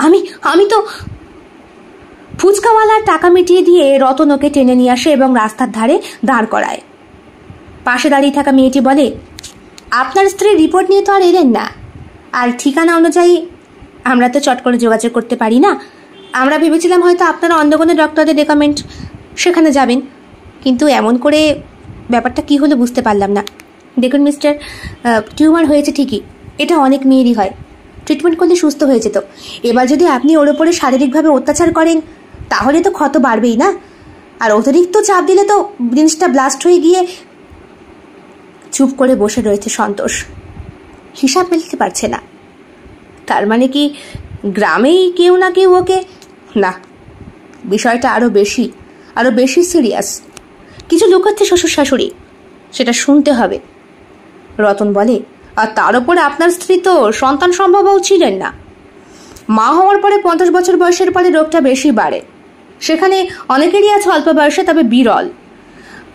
আমি আমি তো। ফুচকাওয়ালার টাকা মিটিয়ে দিয়ে রতন ওকে টেনে নিয়ে আসে এবং রাস্তার ধারে দাঁড় করায়। পাশে দাঁড়িয়ে থাকা মেয়েটি বলে, আপনার স্ত্রীর রিপোর্ট নিয়ে তো আর এলেন না, আর ঠিকানা অনুযায়ী আমরা তো চট করে যোগাযোগ করতে পারি না। আমরা ভেবেছিলাম হয়তো আপনারা অন্য কোনো ডক্টরদের রেকমেন্ড সেখানে যাবেন, কিন্তু এমন করে ব্যাপারটা কি হলো বুঝতে পারলাম না। দেখুন মিস্টার, টিউমার হয়েছে ঠিকই, এটা অনেক মেয়েরই হয়। ট্রিটমেন্ট করলে সুস্থ হয়ে যেত। এবার যদি আপনি ওর ওপরে শারীরিকভাবে অত্যাচার করেন তাহলে তো ক্ষত বাড়বেই না, আর অতিরিক্ত চাপ দিলে তো জিনিসটা ব্লাস্ট হয়ে গিয়ে। চুপ করে বসে রয়েছে সন্তোষ, হিসাব মেলাতে পারছে না। তার মানে কি গ্রামেই কেউ না কেউ ওকে। না, বিষয়টা আরো বেশি সিরিয়াস। কিছু লুকাচ্ছে শ্বশুর শাশুড়ি, সেটা শুনতে হবে। রতন বলে, আর তার উপরে আপনার স্ত্রী তো সন্তান সম্ভবও ছিলেন না। মা হওয়ার পরে 50 বছর বয়সের পরে রোগটা বেশি বাড়ে। সেখানে অনেকেরই আছে অল্প বয়সে, তবে বিরল।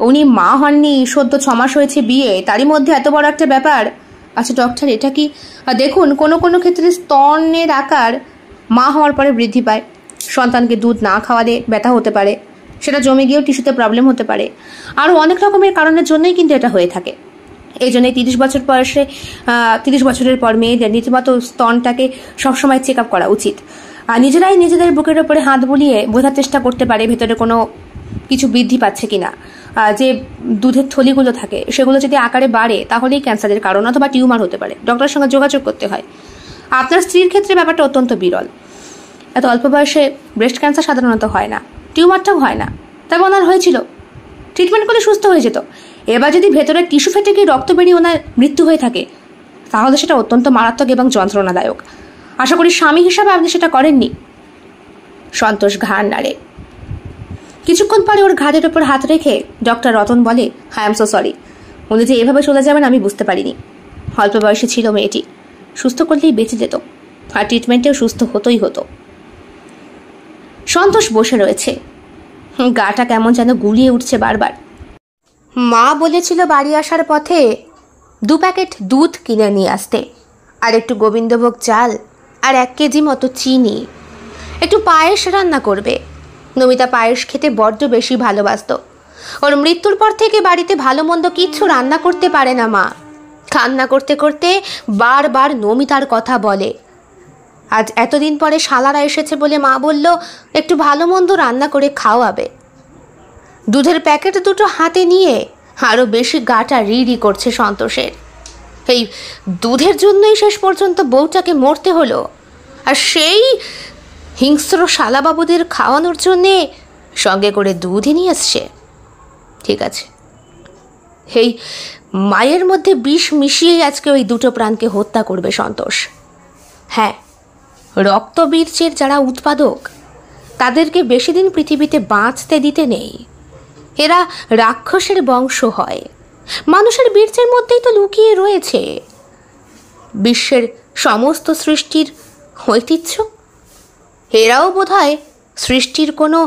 উনি মা হননি, সদ্য 6 মাস হয়েছে বিয়ে, তারই মধ্যে এত বড় একটা ব্যাপার। আচ্ছা ডক্টর, এটা কি? দেখুন, কোনো ক্ষেত্রে স্তনের আকার মা হওয়ার পরে বৃদ্ধি পায়। সন্তানকে দুধ না খাওয়ালে ব্যথা হতে পারে, সেটা জমে গিয়েও টিস্যুতে প্রবলেম হতে পারে। আরও অনেক রকমের কারণের জন্যই কিন্তু এটা হয়ে থাকে। এই জন্যই 30 বছর বয়সে 30 বছরের পর মেয়েদের রীতিমতো স্তনটাকে সবসময় চেক আপ করা উচিত। আর নিজেরাই নিজেদের বুকের ওপরে হাত বুলিয়ে বোঝার চেষ্টা করতে পারে ভেতরে কোনো কিছু বৃদ্ধি পাচ্ছে কিনা। যে দুধের থলিগুলো থাকে সেগুলো যদি আকারে বাড়ে তাহলেই ক্যান্সারের কারণ অথবা টিউমার হতে পারে। ডক্টরের সঙ্গে যোগাযোগ করতে হয়। আপনার স্ত্রীর ক্ষেত্রে ব্যাপারটা অত্যন্ত বিরল। এত অল্প বয়সে ব্রেস্ট ক্যান্সার সাধারণত হয় না, টিউমারটাও হয় না। তবে ওনার হয়েছিল, ট্রিটমেন্ট করলে সুস্থ হয়ে যেত। এবার যদি ভেতরে টিস্যু ফেটে গিয়ে রক্ত বেরিয়ে ওনার মৃত্যু হয়ে থাকে তাহলে সেটা অত্যন্ত মারাত্মক এবং যন্ত্রণাদায়ক। আশা করি স্বামী হিসাবে আপনি সেটা করেননি। সন্তোষ ঘাড় নাড়ে। কিছুক্ষণ পরে ওর ঘাড়ের ওপর হাত রেখে ডক্টর রতন বলে, আই এম সো সরি, উনি যে এভাবে চলে যাবেন আমি বুঝতে পারিনি। অল্প বয়সে ছিল মেয়েটি, সুস্থ করলেই বেঁচে যেত, আর ট্রিটমেন্টেও সুস্থ হতোই হতো। সন্তোষ বসে রয়েছে, গাটা কেমন যেন গুলিয়ে উঠছে বারবার। মা বলেছিল বাড়ি আসার পথে 2 প্যাকেট দুধ কিনে নিয়ে আসতে, আর একটু গোবিন্দভোগ চাল, আর 1 কেজি মতো চিনি, একটু পায়েস রান্না করবে। নমিতা পায়েস খেতে বড্ড বেশি ভালোবাসত। ওর মৃত্যুর পর থেকে বাড়িতে ভালো মন্দ কিচ্ছু রান্না করতে পারে না মা। কান্না করতে করতে বারবার নমিতার কথা বলে। আজ এতদিন পরে শালারা এসেছে বলে মা বলল একটু ভালো মন্দ রান্না করে খাওয়াবে। দুধের প্যাকেট দুটো হাতে নিয়ে আরও বেশি গাটা রিড়ি করছে সন্তোষের। এই দুধের জন্যই শেষ পর্যন্ত বউটাকে মরতে হলো, আর সেই হিংস্র শালাবাবুদের খাওয়ানোর জন্যে সঙ্গে করে দুধই নিয়ে এসছে। ঠিক আছে, এই মায়ের মধ্যে বিষ মিশিয়েই আজকে ওই দুটো প্রাণকে হত্যা করবে সন্তোষ। হ্যাঁ, রক্তবীর্যের যারা উৎপাদক তাদেরকে বেশি দিন পৃথিবীতে বাঁচতে দিতে নেই। এরা রাক্ষসের বংশ হয়। মানুষের বীর্যের মধ্যেই তো লুকিয়ে রয়েছে বিশ্বের সমস্ত সৃষ্টির ঐতিহ্য। এরাও বোধহয় সৃষ্টির কোনো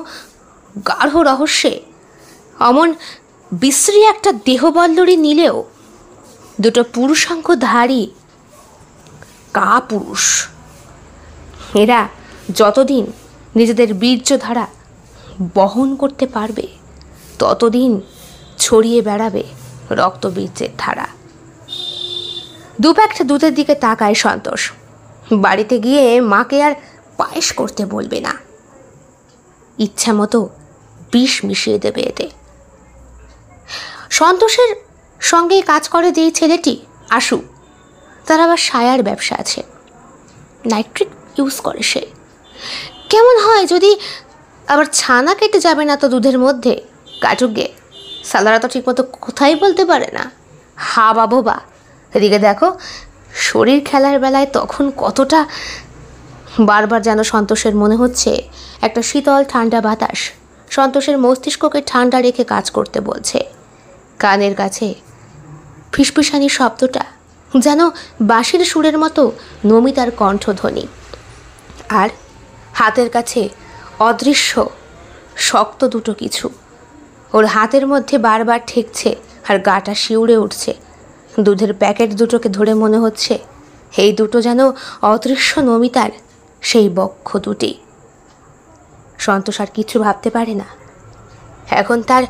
গাঢ় রহস্যে অমন বিশ্রী একটা দেহবল্লরী নিলেও দুটো পুরুষাঙ্গধারী কাপুরুষ। এরা যতদিন নিজেদের বীর্যধারা বহন করতে পারবে ততদিন ছড়িয়ে বেড়াবে রক্তবীর্যের ধারা। 2 প্যাকেট দুধের দিকে তাকায় সন্তোষ। বাড়িতে গিয়ে মাকে আর পায়েস করতে বলবে না, ইচ্ছা মতো বিষ মিশিয়ে দেবে এতে। সন্তোষের সঙ্গে কাজ করে যেই ছেলেটি আশু, তার আবার সায়ার ব্যবসা আছে। নাইট্রিক ইউজ করে সে। কেমন হয় যদি আবার ছানা কেটে যাবে না তো দুধের মধ্যে, কাটুক গে, সালারা তো ঠিকমতো কোথায় বলতে পারে না। হা বাবা, এদিকে দেখো শরীর খেলার বেলায় তখন কতটা। বারবার যেন সন্তোষের মনে হচ্ছে একটা শীতল ঠান্ডা বাতাস সন্তোষের মস্তিষ্ককে ঠান্ডা রেখে কাজ করতে বলছে। কানের কাছে ফিসফিসানি শব্দটা যেন বাঁশির সুরের মতো নমিতার কণ্ঠধ্বনি, আর হাতের কাছে অদৃশ্য শক্ত দুটো কিছু ওর হাতের মধ্যে বারবার ঠেকছে আর গাটা শিউরে উঠছে। দুধের প্যাকেট দুটোকে ধরে মনে হচ্ছে এই দুটো যেন অদৃশ্য নমিতার সেই বক্ষ দুটি। সন্তোষ আর কিছু ভাবতে পারে না। এখন তার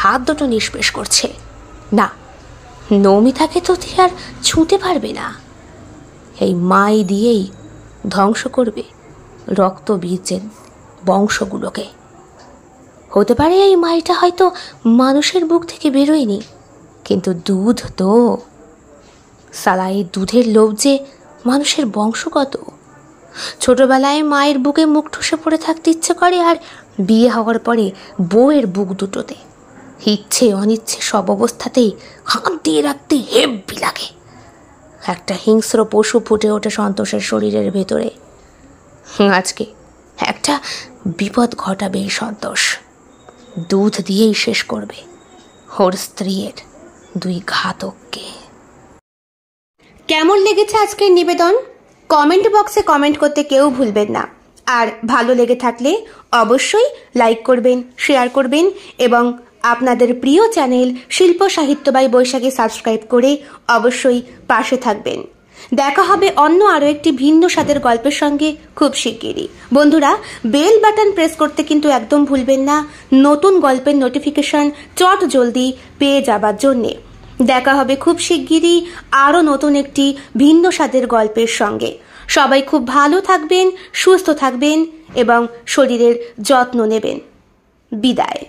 হাত দুটো নিষ্পেষ করছে। না, নমিতাকে তো আর ছুঁতে পারবে না। এই মাই দিয়েই ধ্বংস করবে রক্তবীর্যের বংশগুলোকে। হতে পারে এই মাইটা হয়তো মানুষের বুক থেকে বেরোয়নি, কিন্তু দুধ তো সালা, এই দুধের লোভ যে মানুষের বংশগত। ছোটবেলায় মায়ের বুকে মুখ ঠুসে পড়ে থাকতে ইচ্ছে করে, আর বিয়ে হওয়ার পরে বউয়ের বুক দুটোতে ইচ্ছে অনিচ্ছে সব অবস্থাতেই হাত দিয়ে রাখতে হেব্বি লাগে। একটা হিংস্র পশু ফুটে ওঠে সন্তোষের শরীরের ভেতরে। আজকে একটা বিপদ ঘটাবে এই সন্তোষ। দুধ দিয়েই শেষ করবে ওর স্ত্রীর 2 ঘাতককে। কেমন লেগেছে আজকের নিবেদন? কমেন্ট বক্সে কমেন্ট করতে কেউ ভুলবেন না। আর ভালো লেগে থাকলে অবশ্যই লাইক করবেন, শেয়ার করবেন এবং আপনাদের প্রিয় চ্যানেল শিল্প সাহিত্য বাই বৈশাখী সাবস্ক্রাইব করে অবশ্যই পাশে থাকবেন। দেখা হবে অন্য আরও একটি ভিন্ন স্বাদের গল্পের সঙ্গে খুব শিগগিরই। বন্ধুরা, বেল বাটন প্রেস করতে কিন্তু একদম ভুলবেন না, নতুন গল্পের নোটিফিকেশন চট জলদি পেয়ে যাবার জন্যে। দেখা হবে খুব শিগগিরই আরও নতুন একটি ভিন্ন স্বাদের গল্পের সঙ্গে। সবাই খুব ভালো থাকবেন, সুস্থ থাকবেন এবং শরীরের যত্ন নেবেন। বিদায়।